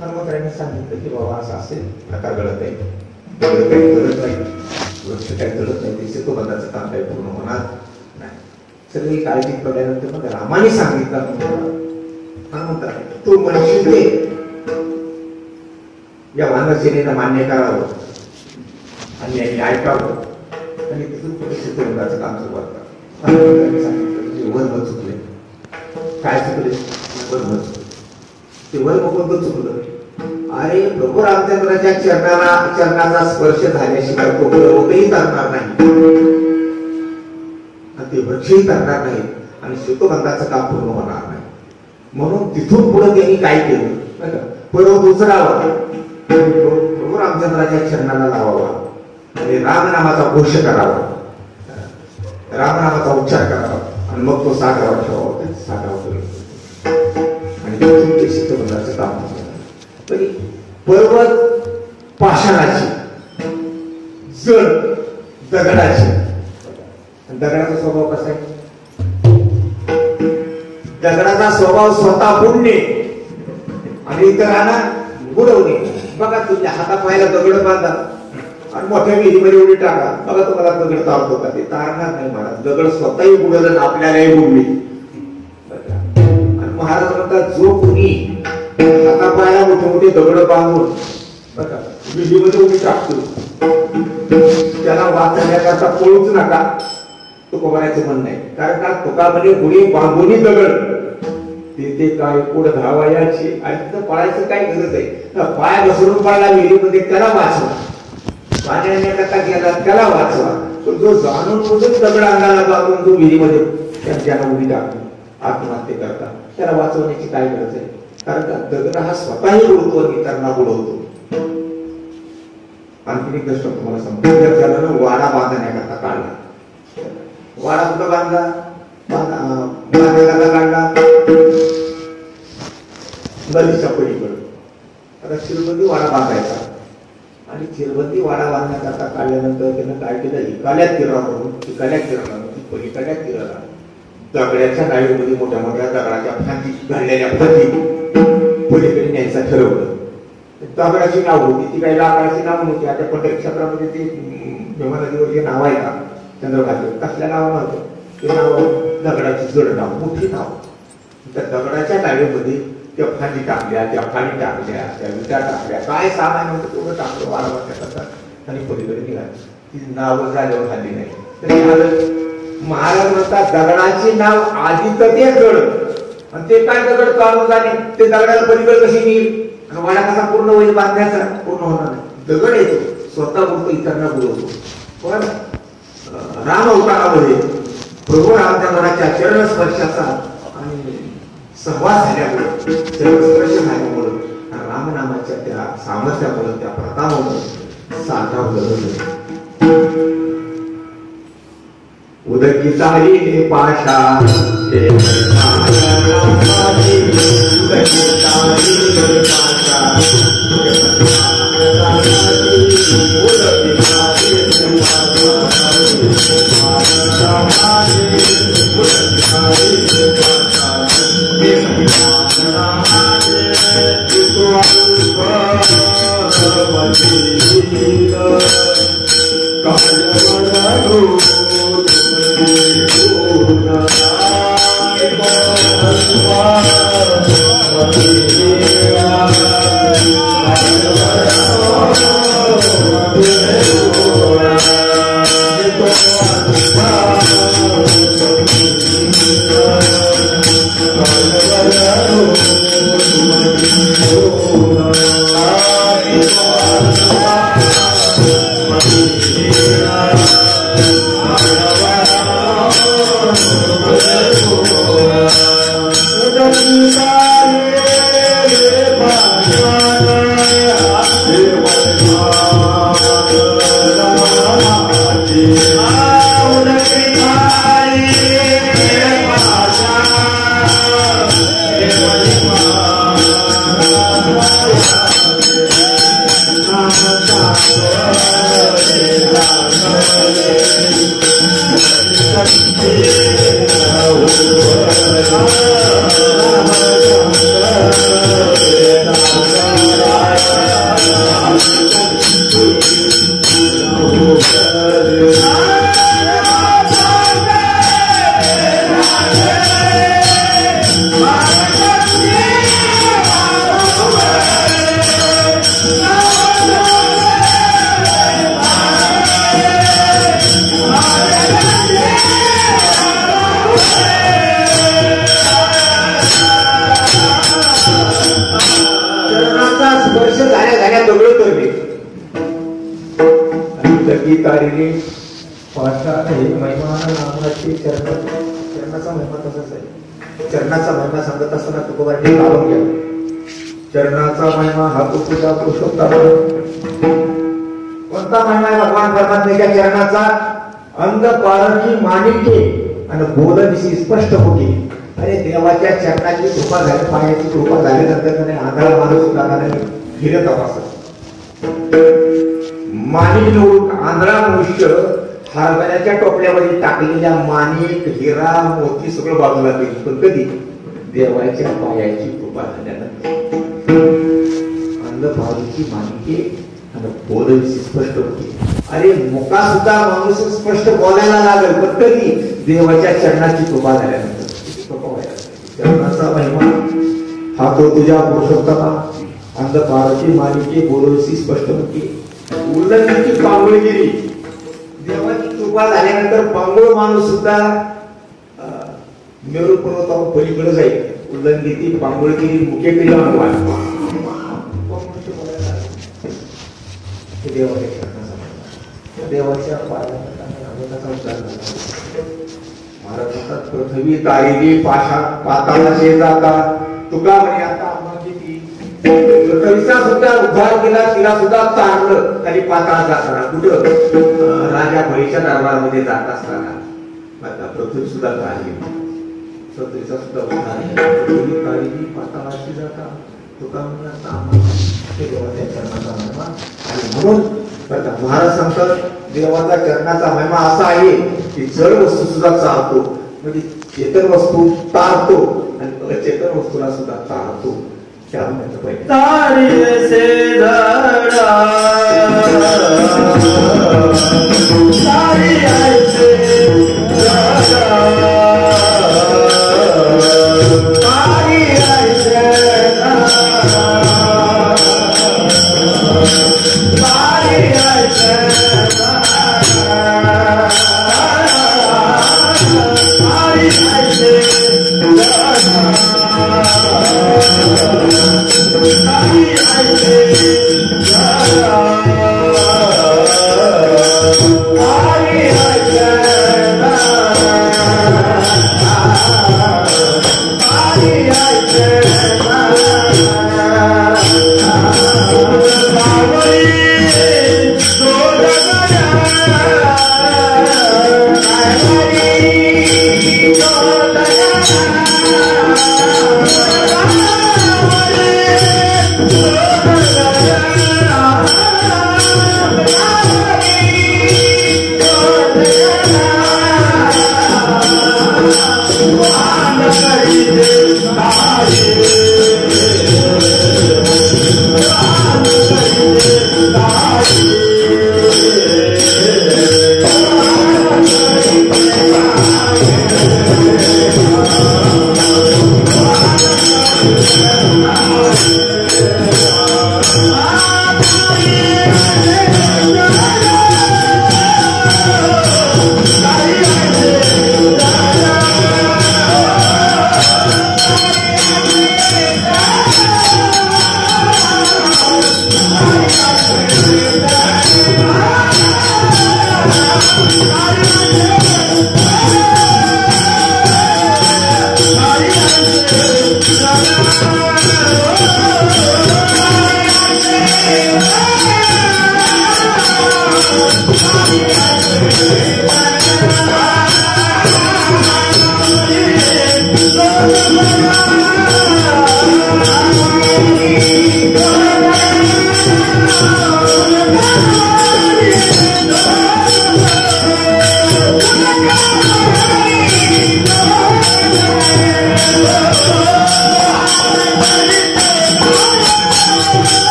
हनुमंतरायांनी सांगितलं की बाबा असं असेल प्रकार घडत आहे, दगड काही घडत नाही, वृक्ष काही घडत नाही, ते शेतोबंधाचं काम काही पूर्ण होणार नाही. सगळी काळजी पडल्यानंतर मग रामाने सांगितलं हनुमंतरायांनी तू म्हणशील ते या वानरसेनेनं मान्य करावं आणि यांनी ऐकावं आणि तिथून पुढे शेतोबंधाचं काम सुरुवात करा. सांगितलं वर चुकले. काय चुकले? वर चुकले. ते वर कोणतं चुकलं? अरे प्रभू रामचंद्राच्या चरणाचा स्पर्श झाल्याशिवाय तो पर्वतही तरणार नाही, ते वृक्षही तरणार नाही आणि शेतोबंधाचं काम पूर्ण होणार नाही. म्हणून तिथून पुढे त्यांनी काय केलं? पर्वत उचलावा, प्रभू रामचंद्राच्या चरणाला लावावा आणि रामनामाचा घोष करावा, रामनामाचा उच्चार करावा आणि मग तो साठावा ठेवावा, साठावा करून आणि ते सिद्धबंधाचं काम होतं. पर्वत पाषाणाची, जड दगडाची. दगडाचा स्वभाव कसा आहे? दगडाचा स्वभाव स्वतः बुडणे आणि इतरांना बुडवणे. बघा तुमच्या हातापायाला दगड बांधा आणि मोठ्या विहिरीमध्ये उडी टाका, बघा तुम्हाला दगड तारतो का? ते तारणार नाही महाराज. दगड स्वतःही बुडवलं आपल्यालाही बुडली. आणि महाराज म्हणतात जो कुणी हातापायाला मोठे मोठे दगड बांधून बघा विहिरीमध्ये उडी टाकतो त्याला वाचण्याकरता पळूच नका, तुकोबारायचं म्हणणं आहे. कारण का तुकामध्ये गुढी बांधूनही दगड ते काय पुढे धावायची आणि तिथं पळायचं काय गरज आहे? पाय घसरून पडला विहिरीमध्ये त्याला वाचवा, पाण्याकरता गेला त्याला वाचवा. पण जो जाणून बुजून दगड अंगाला बांधून जो विहिरीमध्ये त्यांना उडी टाकतो आत्महत्या करता, त्याला वाचवण्याची काय गरज आहे? कारण का दगड हा स्वतःही उडतो आणि इतरांना उडवतो. आणखी एक गोष्ट तुम्हाला सांगतो. त्याला वाडा बांधण्याकरता काढला. वाडा कुठं बांधला? बांधण्याकरता काढला नदीच्या पलीकडे. आता चिरबंदी वाडा बांधायचा आणि चिरबंदी वाडा बांधण्याकरता काढल्यानंतर त्यानं काय केलं? इकाल्यात किराणा म्हणून पलीकडल्या किराणा दगडाच्या नाळीमध्ये मोठ्या मोठ्या दगडाच्या फांदी घाललेल्या फांदी पलीकडे न्यायचं ठरवलं. दगडाची नाव होती ती काही लाकडाची नाव नव्हती. आता पंढरी क्षेत्रामध्ये ते भीमा नदीवर जे नाव आहे का चंद्रभागे, कसल्या नाव नव्हतं ते नाव दगडाची जड नाव, मोठी नाव. त्या दगडाच्या नाळीमध्ये त्या फांदी टाकल्या, त्या फांदी टाकल्या, त्या विटा टाकल्या, काय सामान होतं तेवढं टाकलं वारा वाटण्याकरता आणि पलीकडे निघाली. ती नाव झाल्यावर खाल्ली नाही. तरी महाराज म्हणतात दगडाची नाव आधी तर ते जड आणि ते काय दगड काढून झाले ते दगडाला पलीकडे कशी येईल आणि वाडा कसा पूर्ण होईल? बांधण्याचा पूर्ण होणार नाही. दगड येतो स्वतः बोलतो, इतरांना बोलवतो. पण राम अवतारामध्ये प्रभू रामचंद्राच्या चरण स्पर्शाचा आणि सहवास झाल्यामुळे, चरणस्पर्श झाल्यामुळे, रामनामाच्या त्या सामर्थ्यामुळे, त्या प्रतापामुळे साठवलं. उदकितारी पाशा चरणाचा महिमा तसाच आहे. चरणाचा महिमा सांगत असताना तुकोबांनी लावून घ्या. चरणाचा महिमा हा तुकोचा पुरुषोत्तम. कोणता महिमा आहे भगवान परमात्म्याच्या चरणाचा? अंग पारखी माणिके आणि बोलणीशी स्पष्ट होती. अरे देवाच्या चरणाची कृपा झाली, पायाची कृपा झाल्यानंतर आंधळा माणूस सुद्धा हिरे तपासत. माणिक निवडून आंधळा मनुष्य हरभऱ्याच्या टोपल्यामध्ये टाकलेल्या माणिक, हिरा, मोती सगळं बाजूला केली. पण कधी? देवाच्या पायाची कृपा झाल्यानंतर. अंध भारूची माणिके आणि बोलणीशी स्पष्ट होती. अरे मुका सुद्धा माणूस स्पष्ट बोलायला लागेल, पण कधी? देवाच्या चरणाची कृपा झाल्यानंतर. चरणाचा महिमा हा तो तुझ्या पुरुषोत्तमा. अंधकाराची मालिके बोलवशी स्पष्ट होती. उल्लंघनाची पांगुळगिरी. देवाची कृपा झाल्यानंतर पांगुळ माणूस सुद्धा मेरू पर्वतावर पलीकडे जाईल. उल्लंघिती पांगुळगिरी मुखेकडे देवाच्या महाराज पृथ्वी तारिली पाताळाचे जाता. तुका म्हणे आता पृथ्वीचा सुद्धा उद्धार केला, तिला सुद्धा तारलं खाली पाताळ जाताना. कुठं? राजा बळीच्या दरबारमध्ये जात असताना आता पृथ्वी सुद्धा तारली. पृथ्वीचा सुद्धा उद्धार केला. पृथ्वी तारिली पाताळाची जाता. तुका म्हणे आता देवाच्या चरणाचा महिमा. आणि म्हणून महाराज सांगतात देवाचा चरणाचा महिमा असा आहे की जड वस्तू सुद्धा चालतो, म्हणजे चेतन वस्तू तारतो आणि अचेतन वस्तूला सुद्धा तारतो. त्यामुळे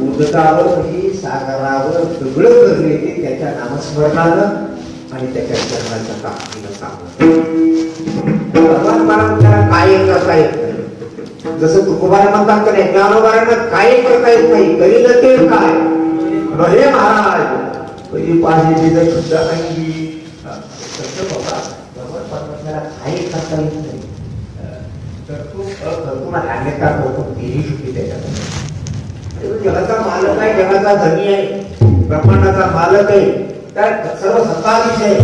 उदकावर ही सागरावर सगळं करणे ते त्याच्या नामस्मरणानं आणि त्याच्या चरणाच्या ताकदीनं सांगणं. भगवान परंपरा काय करता येत नाही. जसं तुकोबारा म्हणतात का नाही, ज्ञानोबारांना काही करता येत नाही, करील ते काय हे महाराज पहिली पाहिजे सुद्धा नाही परमात्म्याला काही करता येत नाही. तर तू अन्यथा करतो तीही शुद्धी त्याच्यामध्ये. जगाचा मालक आहे, जगाचा धनी आहे, ब्रह्मांडाचा मालक आहे, त्या सर्व सत्ताधीश आहे,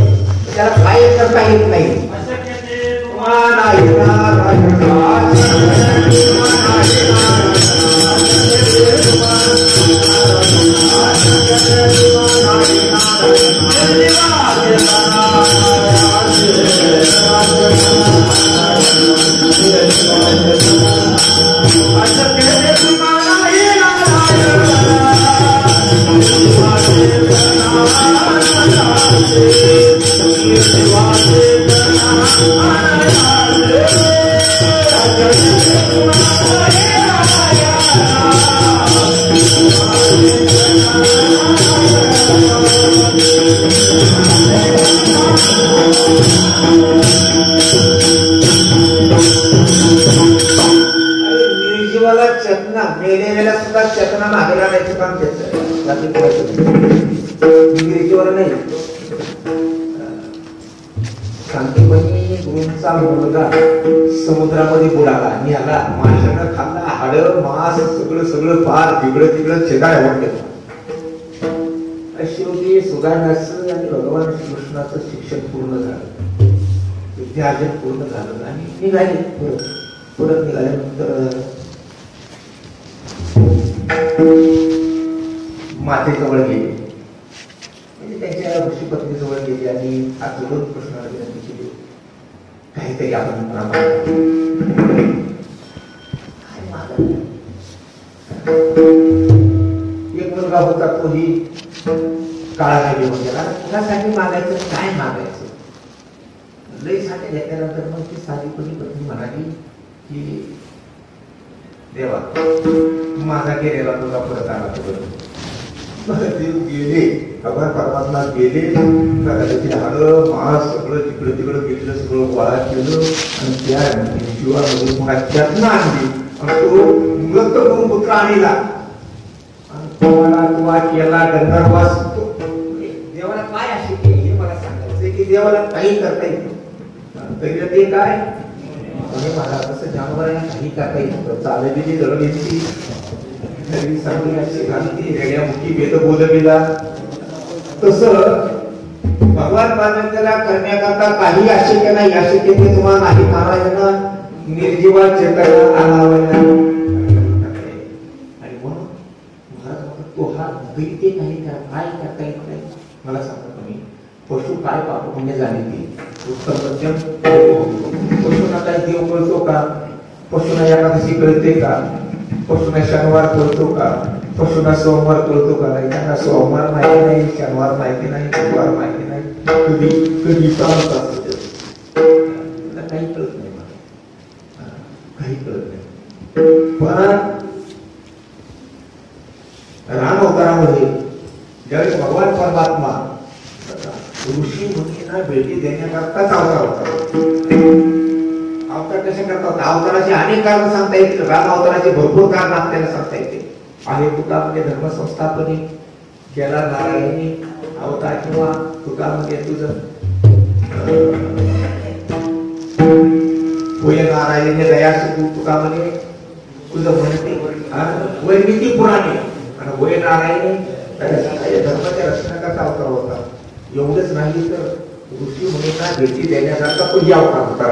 त्याला काही करता येत नाही. मेलेल्या सुद्धा चेतना मागे राहण्याचे काम निर्जीवाला नाही. शांतीपणी गुरूंचा मुलगा समुद्रामध्ये बुडाला, निघाला, माशानं खाल्ला, हाड मांस सगळं पार तिकडं छेदाळ वाटत. शेवटी सुगानाचं आणि भगवान श्रीकृष्णाचं शिक्षण पूर्ण झालं, विद्यार्जन पूर्ण झालं आणि निघाले. परत निघाल्यानंतर मातेजवळ गेले, म्हणजे त्यांच्या ऋषीपत्नी जवळ गेले आणि हात जोडून कृष्णाला विनंती केली, काहीतरी आपण एक मुलगा होता, तोही काळा नाही घेऊन गेला. कुणासाठी मागायचं, काय मागायचं, लई साठी घेतल्यानंतर मग ती साधीपणी पत्नी म्हणाली की देवा माझा गेलेला तुला परत आला देव गेले, भगवान परमात्मा गेले, हाड मांस सगळं तिकडं गेलं, सगळं गोळा केलं आणि त्या जीवामध्ये मला चेतना आणली आणि तो मृत करून पुत्र आणला आणि तुम्हाला केला गंधर्वास. देवाला काय असे केले हे मला सांगायचं की देवाला काही करता येत तरी ते काय मला कसं जनावरांना काही करता येत. चाललेली जळलेली रेड्यामुखी भेद बोलविला, तसं भगवान परमेश्वराला करण्याकरता काही अशक्य नाही. अशक्य ते तुम्हाला नाही. महाराजांना निर्जीवा चेतना आणावं आणि म्हणून महाराज म्हणतात तो हा दैत्य नाही का, काय करता येत नाही. मला सांगा तुम्ही पशु काय पाप पुण्य जाणे ती उत्तम मध्यम. पशुना काही देव कळतो का, पशुना एकादशी कळते का, पशुना शनिवार कळतो का, पशुना सोमवार कळतो का, एखादा सोमवार माहिती नाही, शनिवार माहिती नाही, गुरुवार माहिती नाही, कधी चालत असत काही कळत नाही, काही कळत नाही. पण राम अवतारामध्ये ज्यावेळेस भगवान परमात्मा ऋषी मुनींना भेटी देण्याकरताच अवतार होता. अवतार कशा करता होता, अवताराचे अनेक कारण सांगता येतील, राम अवताराचे भरपूर कारण आपल्याला सांगता येतील. आहे तुका म्हणजे धर्मसंस्थापने केला नारायणी अवतार, किंवा तुका म्हणजे तुझं होय नारायणी दया सुखू, तुका म्हणजे तुझं म्हणते वैदिकी पुराणे आणि होय नारायणी धर्माच्या रक्षणाकरता अवतार होता. एवढंच नाही तर ऋषी मुनींना भेटी देण्याकरता तो या अवतार होता.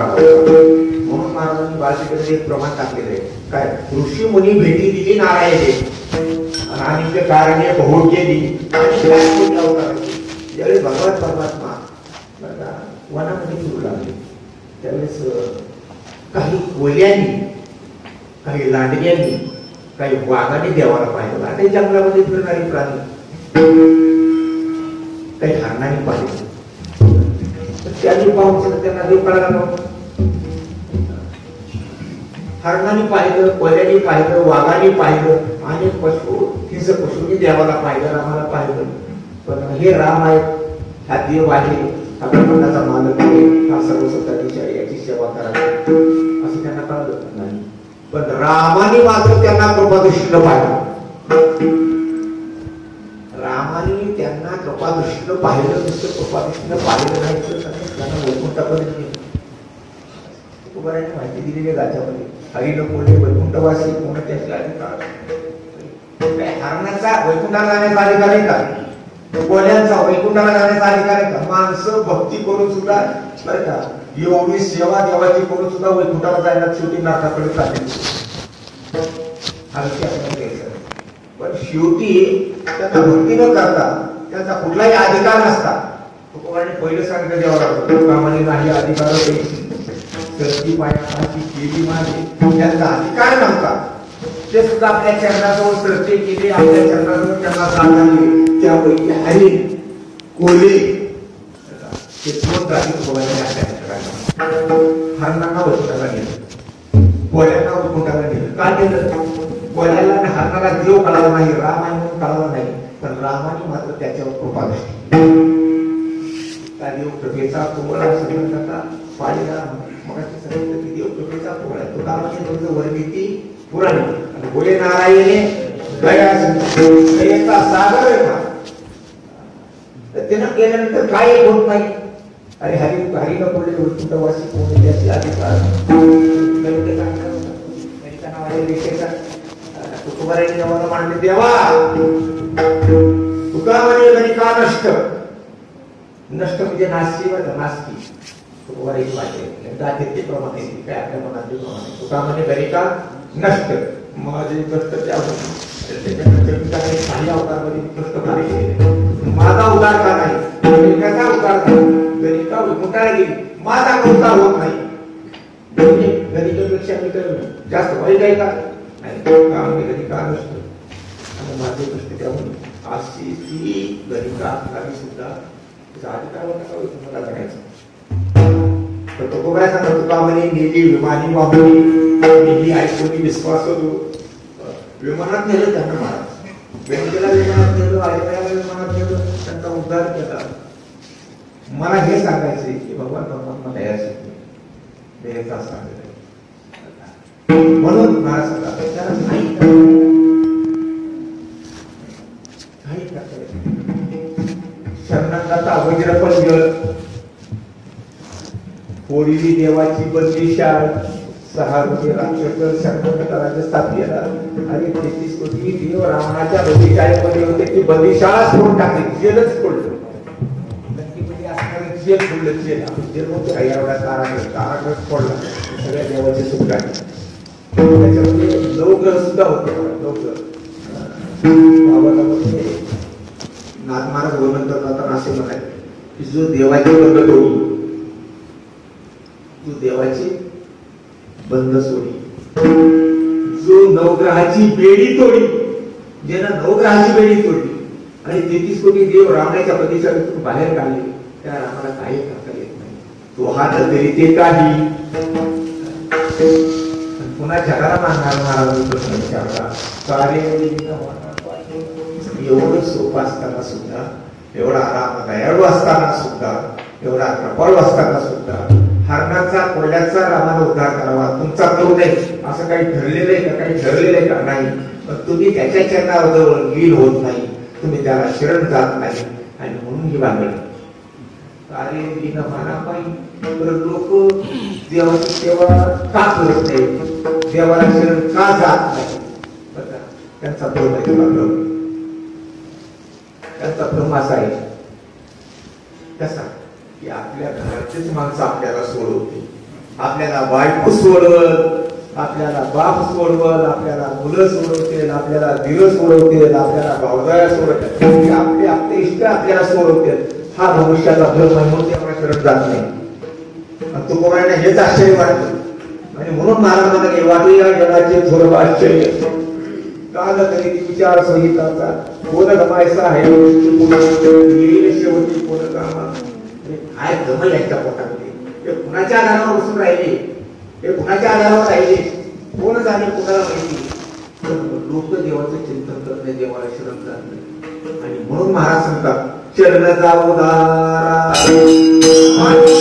म्हणून महाराजांनी बाळशास्त्रीमध्ये एक प्रमाण टाकलेलं आहे, काय ऋषी मुनी भेटी दिली नारायणे आणि ते कारणे भोग केली आणि काय अवताराची. ज्यावेळेस भगवान परमात्मा वनामध्ये फिरू लागले त्यावेळेस काही कोल्यांनी, काही लांडग्यांनी, काही वाघाने देवाला पाहिलं. आता जंगलामध्ये फिरणारी प्राणी, काही हरणाने पाहिलं. त्यांनी पाहून त्यांना देव कळाला नको. हरणाने पाहिलं, कोल्यांनी पाहिलं, वाघाने पाहिलं आणि पशु हिंसक पशुनी देवाला पाहिलं, रामाला पाहिलं. पण हे राम आहेत, हा देव आहे, हा ब्रह्मांडाचा मालक आहे, हा सर्व सत्ताधीश आहे, याची सेवा करावी असं त्यांना कळलं नाही. पण रामाने मात्र त्यांना कृपादृष्टीनं पाहिलं. रामाने त्यांना कृपादृष्टीनं पाहिलं, नुसतं कृपादृष्टीनं पाहिलं नाही तर त्यांना वैकुंठापर्यंत नेलं. तुकोबारायांनी माहिती दिलेली आहे गाथ्यामध्ये. हरिण बोलले वैकुंठवासी कोण त्याच्या अधिकार, हरणाचा वैकुंठाला जाण्याचा अधिकार आहे का? कोल्यांचा वैकुंठाला जाण्याचा अधिकार आहे का? माणसं भक्ती करून सुद्धा बरं का एवढी सेवा देवाची करून सुद्धा वैकुंठाला जायला शेवटी नरकाकडे चालले. पण शेवटी त्यांना भक्ती न करता त्यांचा कुठलाही अधिकार नसता. तुकोबाराने पहिलं सांगितलं देवाला कामाने नाही अधिकार सर्दी पायाची केली माझे, त्यांचा अधिकार नव्हता. ते सुद्धा आपल्या चरणाजवळ श्रद्धे केले, आपल्या चरणाजवळ त्यांना सांगितले. त्यापैकी हरिण कोल्हे ते दोन जाती हरणांना वैकुंठाला गेलं, कोल्यांना वैकुंठाला गेलं. का गेलं? कोल्ह्याला आणि हरणाला देव कळाला नाही, राम आहे म्हणून कळाला नाही, पण रामाने मात्र त्याच्यावर कृपा दृष्टी. त्या देव कृपेचा कोवळा सगळ्यांना पाहिला. मग सांगितलं की देव कृपेचा कोवळा आहे, तो कामाने तुमचं वर्णिती पुराण बोले नारायणे दयाचा सागर आहे का? तर त्यानं केल्यानंतर काय होत नाही. अरे हरिला बोलले वैकुंठवासी कोण त्याचे अधिकार तुकोबारायांनी देवाला मांडले. देवा तुका म्हणे गणिका नष्ट, नष्ट म्हणजे नास्ती बरं, नास्ती. तुकोबारायांची वाटे गाथे प्रमाणे काय आपल्या मनातले प्रमाणे तुका म्हणे गणिका नष्ट. माझे कष्ट त्याच्यानंतर काही अवतारमध्ये कष्ट केले, माझा उद्धार का नाही, गणिकाचा उद्धार झाला. गणिका वैकुंठाला गेली, माझा उद्धार होत नाही. गणिकापेक्षा मी तर जास्त वाईट आहे का? नाही, गणिका नसतो आणि माझे कष्ट त्यामुळे अशी ती गणिका असणारी सुद्धा तिचा अधिकार होता का वैकुंठाला जाण्याचा? तर तुकोबाराय सांगत तुका म्हणे नेली विमानी वापरली, नेली ऐकून विश्वास होतो. विमानात नेलं त्यांना महाराज, गणितेला विमानात नेलं, आयला विमानात नेलं, त्यांचा उद्धार केला. मला हे सांगायचंय की भगवान परमात्मा दयाशील, दयेचा सागर आहे. म्हणून महाराज सांगतात त्याला नाही शरणांचा वज्रपंजर पोळी देवाची बंदिशाळ 6 राक्षस शरणांचा स्थापनेला आणि 33 कोटी देव रावणाच्या बंदिशाळेमध्ये होते. ती बंदिशाळा सोडून टाकली, जेलच फोडलं. नक्कीमध्ये असणारे जेल फोडलं, जेल होते एवढा कारागृह फोडला. सगळ्या देवाचे सुख आहे. त्याच्यामध्ये नवग्रह सुद्धा होते. नवग्रह नाथ महाराज वर्णन करताना असे म्हणाले की जो देवाची बंद तोडी, जो देवाची बंद सोडी, जो नवग्रहाची बेडी तोडी, ज्यानं नवग्रहाची बेडी तोडली आणि 33 कोटी देव रावणाच्या बंदिशातून बाहेर काढले, त्या रामाला काही करता येत नाही. तो हात तरी ते काही पुन्हा जगाला मानणार महाराज विचारला कार्य एवढं सोपं असताना सुद्धा, एवढा आरामदायक असताना सुद्धा, एवढा कृपाळू असताना सुद्धा हरणाचा कोल्ह्याचा रामाला उद्धार करावा, तुमचा करू नये असं काही ठरलेलं आहे का? काही ठरलेलं आहे का? नाही. पण तुम्ही त्याच्या चरणावर लीन होत नाही, तुम्ही त्याला शरण जात नाही आणि म्हणून ही भांडण कार्य लीन माना पाहिजे. तर लोक देवाची सेवा का करत नाही, देवाला शरण का जात नाही? त्यांचा भ्रम आहे. त्यांचा भ्रम असा आहे कसा की आपल्या घरातलीच माणसं आपल्याला सोडवते, आपल्याला बायको सोडवत, आपल्याला बाप सोडवत, आपल्याला मुलं सोडवतील, आपल्याला धीर सोडवतील, आपल्याला भावदाया सोडवतील, आपले आपले इष्ट आपल्याला सोडवतील. हा भविष्याचा भ्रम आहे, म्हणून आपल्या शरण जात नाही. तुकोबारायांना हेच आश्चर्य वाटतं आणि म्हणून महाराज म्हणाले वाटे या जगाचे थोडं आश्चर्य काल तरी विचार संहिताचा कोण गमायचा आहे शेवटी कोण कामा काय जमल यांच्या पोटामध्ये. हे कुणाच्या आधारावर बसून राहिले, हे कुणाच्या आधारावर राहिले, कोण जाणे कुणाला माहिती. लोक देवाचं चिंतन करत नाही, देवाला शरण जात नाही. आणि म्हणून महाराज सांगतात चरण जाऊ दारा मानव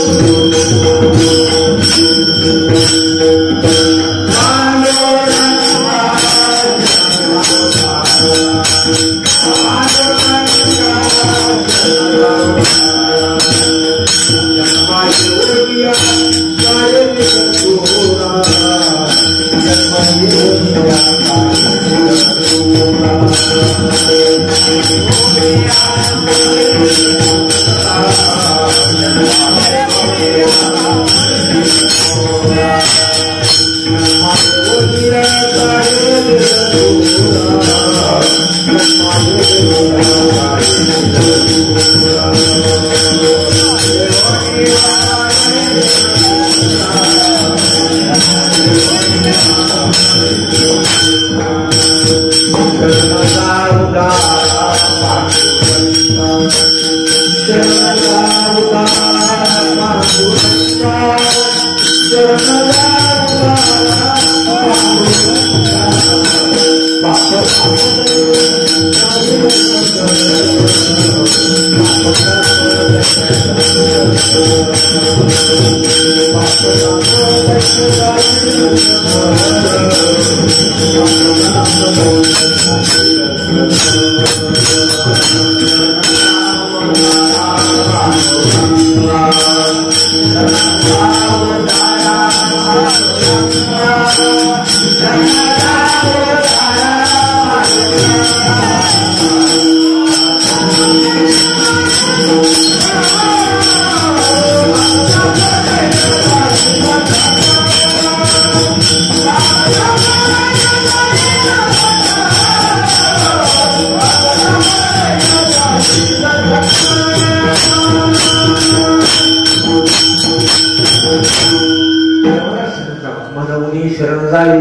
म्हणून शरण जावी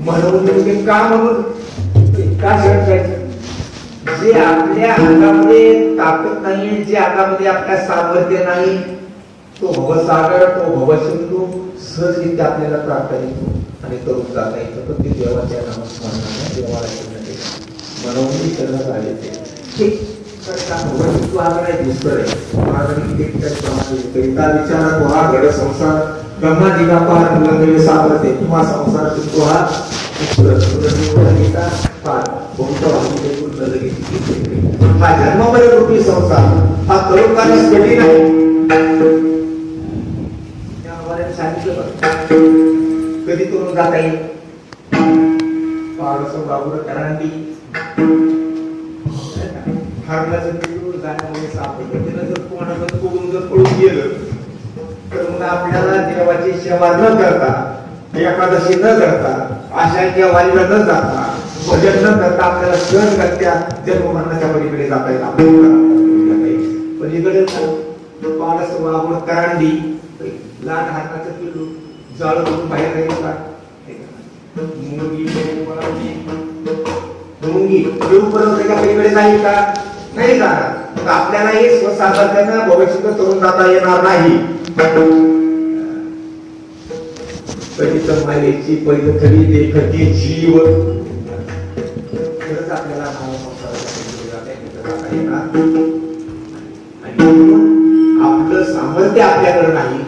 म्हणून का म्हणून का शरण जायचं? जे आपल्या अंगामध्ये ताकद नाही, जे अंगामध्ये आपल्या सामर्थ्य नाही, तो भवसागर, तो भवसिंधू सहजरित्या आपल्याला प्राप्त येतो आणि करून जाता येतं. पण ते देवाच्या नामस्मरणाने देवाला म्हणून शरण जायचे. विचारात हा घड संसार ब्रह्माजी का पार लंगले सावरते किंवा संसार तो हा हा जन्मामध्ये रूपी संसार हा करोकालीस घडी नाही. कधी करून जाता येईल बाबूर करांडी हरणाचं पिळून जाण्यामध्ये सापडलं. त्यानं जर कोणाचं कोडून जर पळून गेलं तर मग आपल्याला देवाची सेवा न करता, एकादशी न करता, आशाच्या वारीला न जाता, भजन न करता आपल्याला सहन करत्या जन्म मरणाच्या पलीकडे जाता येईल. पलीकडे पाडस बाबूर करांडी लहान हाताचं पिलू जाळून बाहेर राहील का? मुंगी देवपर्यंतच्या पलीकडे जाईल का? नाही जाणार. आपल्यालाही स्वसामर्थ्यानं भविष्य करून जाता येणार नाही. कधी तर मायेची पहिली खरी देखती जीव खरंच आपल्याला जाता येणार. आणि आपलं सामर्थ्य आपल्याकडे नाही.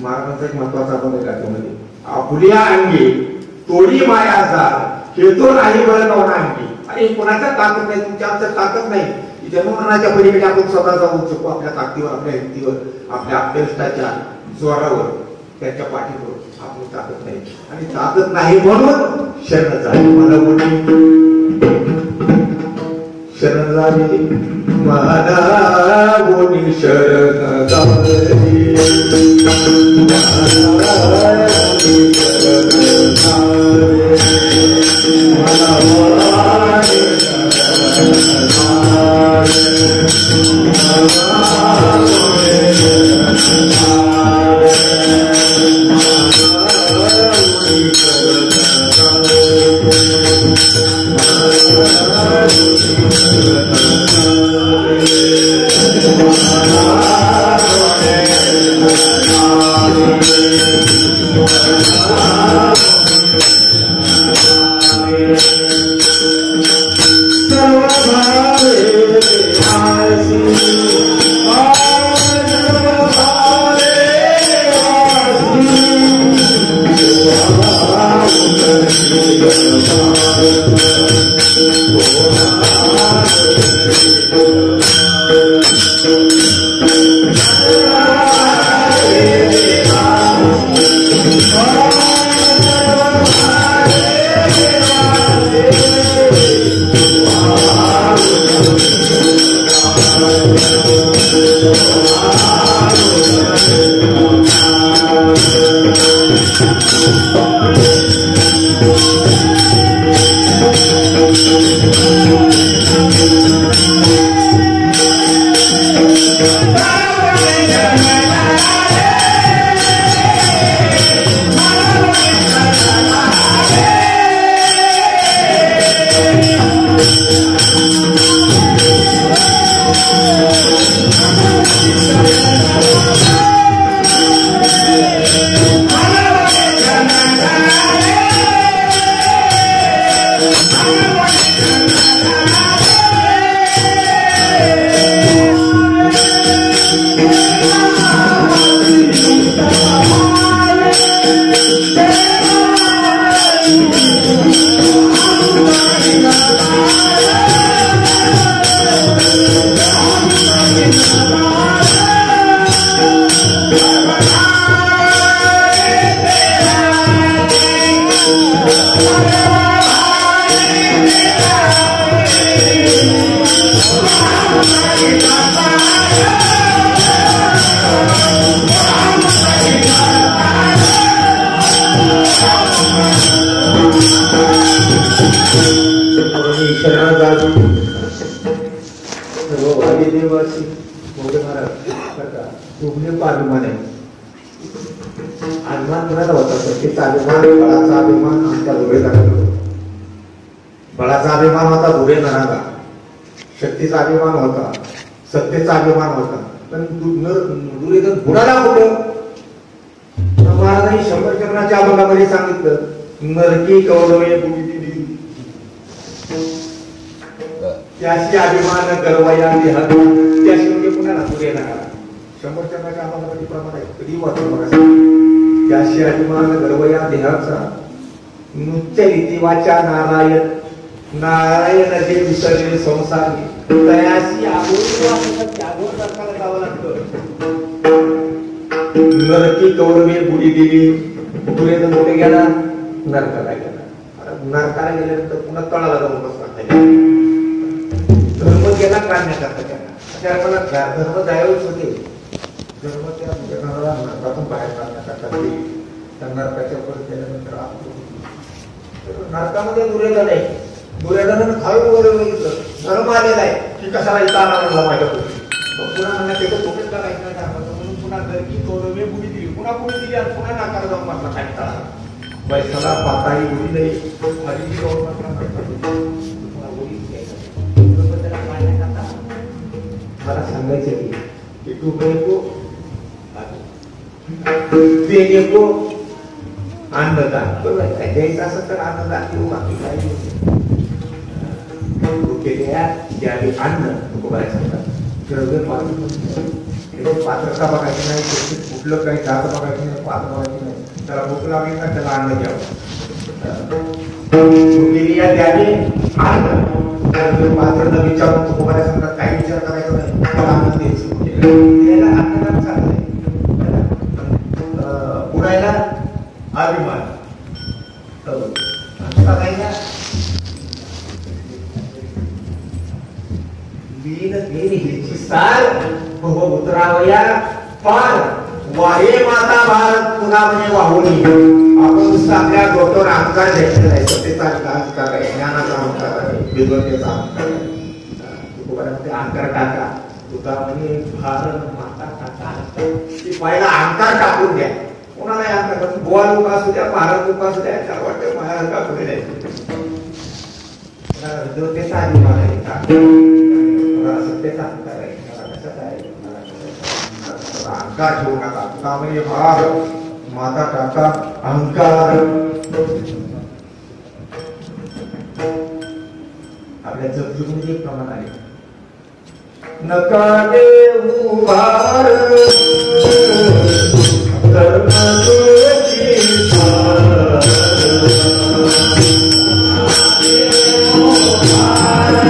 महाराजांचा एक महत्वाचा आपण मध्ये आपल्या अंगी तोडी माया जा खेळतो नाही बळ नवना अंगी. आणि कोणाच्या ताकद नाही, तुमच्या आमच्या ताकद नाही. जन्ममरणाच्या पलीकडे आपण स्वतः जाऊ शकतो. आपल्या ताकदीवर, आपल्या हिमतीवर, आपल्या अभ्यष्टाच्या जोरावर, त्यांच्या पाठीवर आपली ताकद नाही. आणि ताकद नाही म्हणून शरण जावी. मला शरण जावी मला बोली शरण जावी Oh बळाचा अभिमान होता धुरे नराला, शक्तीचा अभिमान होता, सत्तेचा अभिमान होता, पण दुर्योधन बुडाला कुठं? महाराजांनी 100 चरणाच्या अभंगामध्ये सांगितलं, नरकी कौरवे बुडी दिली त्याशी अभिमान गर्वया देहा त्याशी म्हणजे कुणाला धुरे नराला 100 चरणाच्या अभंगामध्ये प्रमाण आहे, कधी वाचून बघा. त्याशी अभिमान गर्वया देहाचा नृत्य रीती वाचा नारायण नारायण जे विसरले संसारी तयाशी त्यागोर सरकारला जावं लागतं. नरकी कौरवे बुडी दिली, दुर्योधन कुठे गेला? नरकाला गेला. नरकाला गेल्यानंतर पुन्हा तळाला जाऊन बसला. धर्म गेला काढण्याकरता त्याला मला धर्म जायच होते. धर्म त्या जनाला नरकातून बाहेर काढण्याकरता त्या नरकाच्या परत गेल्यानंतर नरकामध्ये दुर्योधन आहे. दुर्योधनानं खाऊन वगैरे बघितलं, धर्म आलेला आहे की कशाला इथं आणायला माझ्याकडे पुन्हा म्हणा त्याचं कुठेच करायचं नाही म्हणून पुन्हा नरकी कौरवे बुडी दिली, पुन्हा बुडी दिली आणि पुन्हा नाकार जाऊन बसला काही काळा. वैसला पाताळी बुडी नाही हरिजी जाऊन बसला. मला सांगायचं की तू नको ते नको अन्नदान काय द्यायचं असं तर अन्नदान देऊ, बाकी काही द्यावे अन्न तुकोबाई सांगतात. द्रव्य पात्रता बघायची नाही, कुठलं काही जात बघायची नाही, पात्र बघायची नाही. त्याला भूक लागली ना त्याला अन्न द्यावं. द्यावे अन्न पात्र न विचारून तुकोबाई सांगतात काही विचार करायचा नाही, त्याला अन्न द्यायचं. द्यायला अन्नदान चाललंय. पुरायला अभिमान सार उतरावया पार वाहे माता भारत पुन्हा म्हणजे वाहुनी. आपण नुसतं आपल्या डोक्यावर अहंकार द्यायचा नाही, सत्तेचा अहंकार आहे, ज्ञानाचा अहंकार आहे, विद्वत्तेचा अहंकार आहे. अहंकार टाका तुका म्हणजे भारत माता टाका ती पहिला अहंकार टाकून द्या. कोणाला अहंकार गोवा लोक असू द्या, भारत लोक असू द्या, त्याला वाटतं माझ्या अहंकार पुढे द्यायचं. विद्वत्तेचा अभिमान आहे, सत्तेचा अहंकार आहे, कशाचा आहे अहंकार ठेवू नका. तुका म्हणजे भारत माता टाका अहंकार. आपल्या जगदुनीचे प्रमाण आहे. नका देऊ भारत धर्म तुझी भारत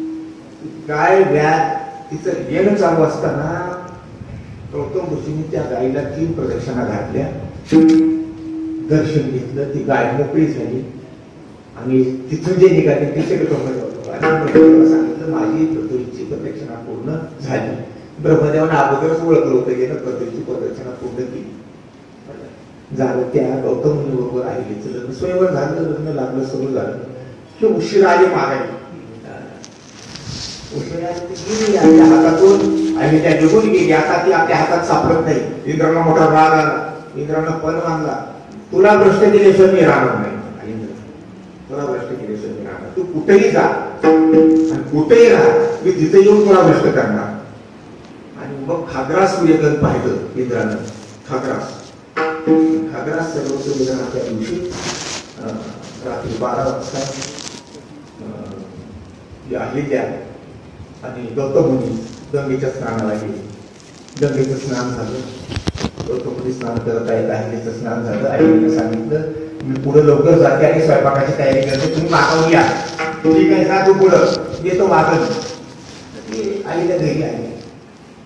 गाय व्याध तिचं येणं चालू असताना गौतम ऋषींनी त्या गायीला 3 प्रदक्षिणा घातल्या, दर्शन घेतलं, ती गाय मोकळी झाली आणि तिथून जे निघाले तिथे सांगितलं माझी पृथ्वीची प्रदक्षिणा पूर्ण झाली. ब्रह्मदेवाने अगोदरच ओळखलं होतं की पृथ्वीची प्रदक्षिणा पूर्ण केली झालं. त्या गौतम मुनी बरोबर आईचं लग्न स्वयंवर झालं, लग्न लागलं, सगळं झालं की उशिरा आली मागायला. उशिरा गेली आपल्या हातातून आणि त्या निघून गेली. आता ती आपल्या हातात सापडत नाही. इंद्राला मोठा राग आला, इंद्रानं पण मानला, तुला भ्रष्ट केल्याशिवाय मी राहणार नाही. तुला भ्रष्ट केल्याशिवाय मी राहणार, तू कुठेही जा आणि कुठेही राहा, मी तिथे येऊन तुला भ्रष्ट करणार. आणि मग खाग्रास सूर्यग्रहण पाहिलं इंद्रानं. खाग्रास सर्व त्या दिवशी रात्री 12 वाजता अहिल्या आणि गौतम मुनी गंगेच्या स्नानाला गेले. गंगेचं स्नान झालं, गौतम मुनी स्नान करत आहेत, अहिल्याचं स्नान झालं. अहिल्याने सांगितलं मी पुढे लवकर जाते आणि स्वयंपाकाची तयारी करते, तुम्ही मागवून या. ठीक आहे जा तू पुढं, येतो मागं. अहिल्या घरी आली.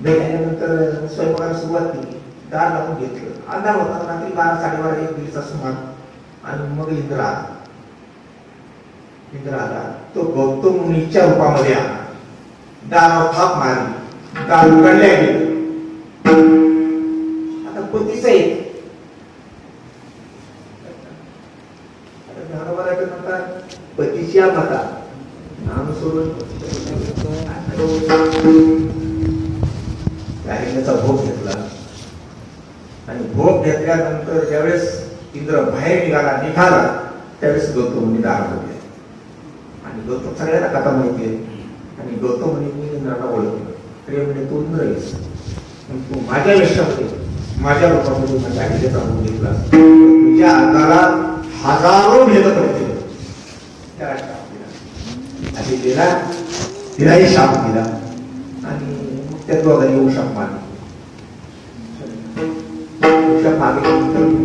घरी आल्यानंतर स्वयंपाकाला सुरुवात केली. दार लावून घेतलं. अंधार होता, रात्री 12, 12:30, 1 दीडचा सुमार. आणि मग इंद्र आला. तो गौतम मुनीच्या रूपामध्ये आला. दारावर थाप मारली, दार उघडल्या गेलं. आता पतीच आहे. नंतर पतीची माता नाम सोडून त्याचा भोग घेतला. आणि भोग घेतल्यानंतर ज्यावेळेस इंद्र बाहेर निघाला त्यावेळेस गौतम मुनी दारात होते. आणि गौतम सगळ्यांना कथा माहिती आहे. आणि गौतम मुनींनी इंद्राला ओळखलं. प्रिय म्हणजे तू इंद्र आहेस, तू माझ्या यशामध्ये माझ्या रूपामध्ये माझ्या आईचा भोग घेतला. तुझ्या अंगाला हजारो भेद पडते. त्याला शाप दिला आणि तिलाही शाप दिला. आणि मग त्या दोघांनी येऊ शाप मारली.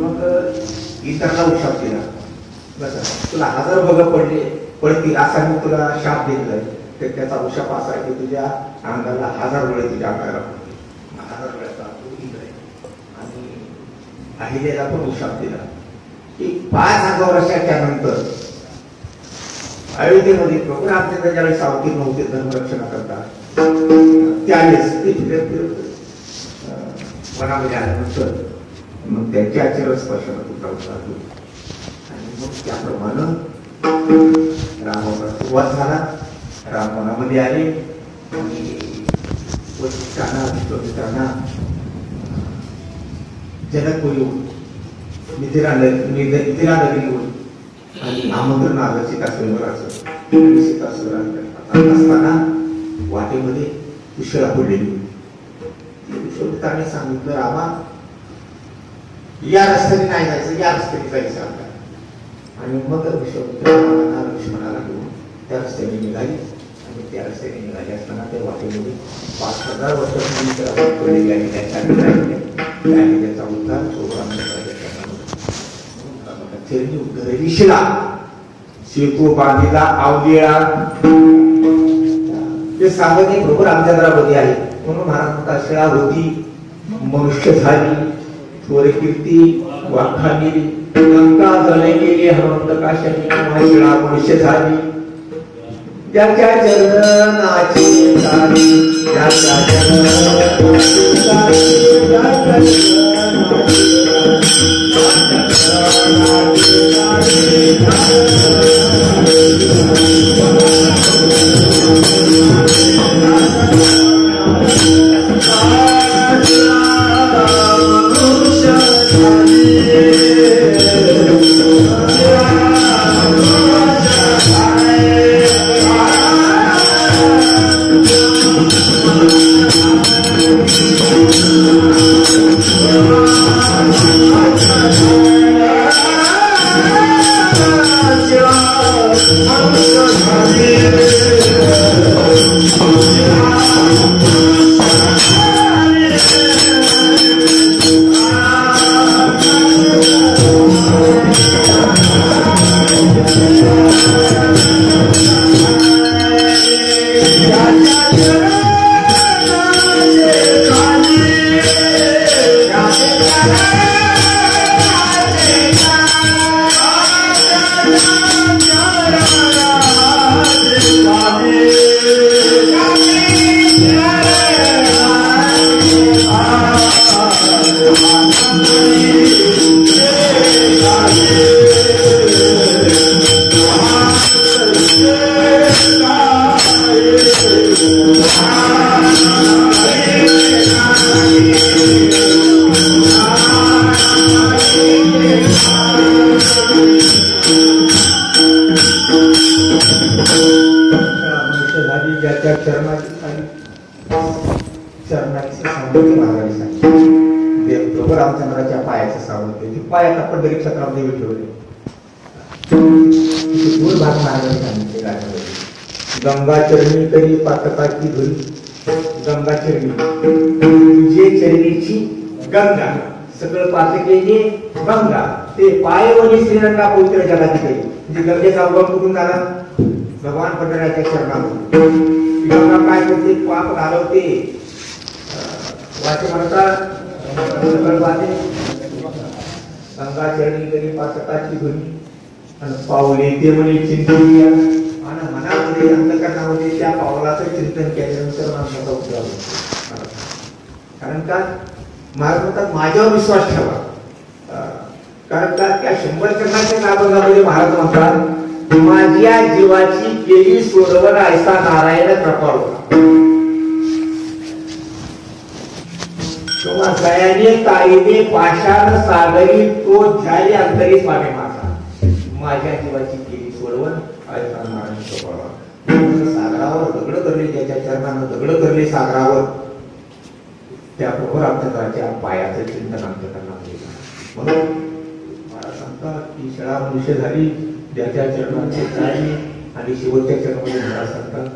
मग इतरांना उशाप दिला. बस तुला 1000 भोग पडतील असा मी तुला शाप दिलाय. तर त्याचा उशाप असा आहे की तुझ्या अंगाला 1000 वेळे तुझ्या अंगाला पडतील. 1000 वेळाचा तू इंद्र आहे. आणि अहिल्याला पण उशाप दिला की 5000 वर्षाच्या नंतर अयोध्येमध्ये प्रभू रामचंद्र ज्यावेळेस अवतीर्ण होते धर्मरक्षणा करता, त्यावेळेस ते फिरत वनामध्ये आल्यानंतर मग त्यांच्या आचरण तुला उतारलो. आणि मग त्याप्रमाणे रामाला सुरुवात झाला. राम वनामध्ये आले आणि विश्वामित्रांना जनकपुरीहून मिथिला नगरीहून आणि आमंत्रण आलं सीता स्वयंवराचं. सीता स्वयंवरात असताना वाटेमध्ये उशिरा पडलेली. विश्वामित्राने सांगितलं रामा या रस्त्याने नाही जायचं, या रस्त्याने जायचं आपल्याला. आणि मग विश्वामित्रांना लक्ष्मणाला घेऊन त्या रस्त्याने निघाली. आणि त्या रस्त्याने निघाली असताना त्या वाटेमध्ये 5000 वर्षापूर्वी पडलेली आणि त्याचा उद्धार शिला सेतू बांधीला आवलिळा ते सांगत एक प्रभू रामचंद्रामध्ये आहे. म्हणून महाराज म्हणतात शिळा होती मनुष्य झाली, थोर कीर्ती वाखाली, लंका जळे गेली हनुमंत काशाने, शिळा मनुष्य झाली. ज्याच्या चरणाची झाली, ज्याच्या चरणाची झाली, रामचंद्राच्या पायाचं सावंत ते पायाचा पंढरी छत्रामध्ये ठेवले. दोन भाग महाराजांनी सांगितले गाण्यामध्ये. गंगाचरणी करी पातकाची धुरी, गंगाचरणी तुझे चरणीची गंगा, सगळं पातकेचे गंगा, ते पायवणी श्रीरंगा पवित्र जगाची करी. म्हणजे गंगेचा उगम कुठून झाला? भगवान पंढराच्या चरणामध्ये. गंगा काय करते? पाप घालवते. वाचे म्हणतात गंगाचरणी करी पातकाची धुरी आणि पावले ते म्हणे चिंतन आणि मनामध्ये अंतकरणामध्ये त्या पावलाचं चिंतन केल्यानंतर माणसाचा उद्धार होतो. कारण का महाराज म्हणतात माझ्यावर विश्वास ठेवा. कारण का त्या 100 चरणाच्या नाभंगामध्ये महाराज म्हणतात माझ्या जीवाची केली सोडवण ऐसा नारायण कृपाळू किंवा गयाने ताईने पाषाण सागरी तो झाली अंतरी स्वामी माझा. माझ्या जीवाची केली सोडवण ऐसा नारायण कृपाळू. सागरावर दगड धरले, ज्याच्या चरणानं दगड धरले सागरावर, त्या प्रभू रामचंद्राच्या पायाचं चिंतन आमच्या करणार. म्हणून मला सांगतात की शाळा मनुष्य झाली ज्याच्या चरणाचे चालली आणि शेवटच्या चरणामध्ये मला सांगतात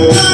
Oh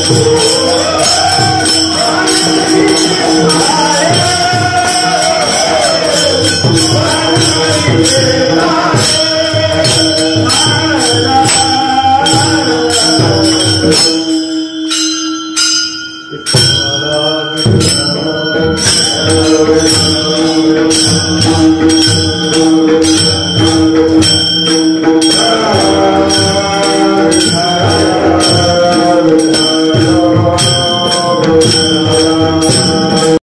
Thank you.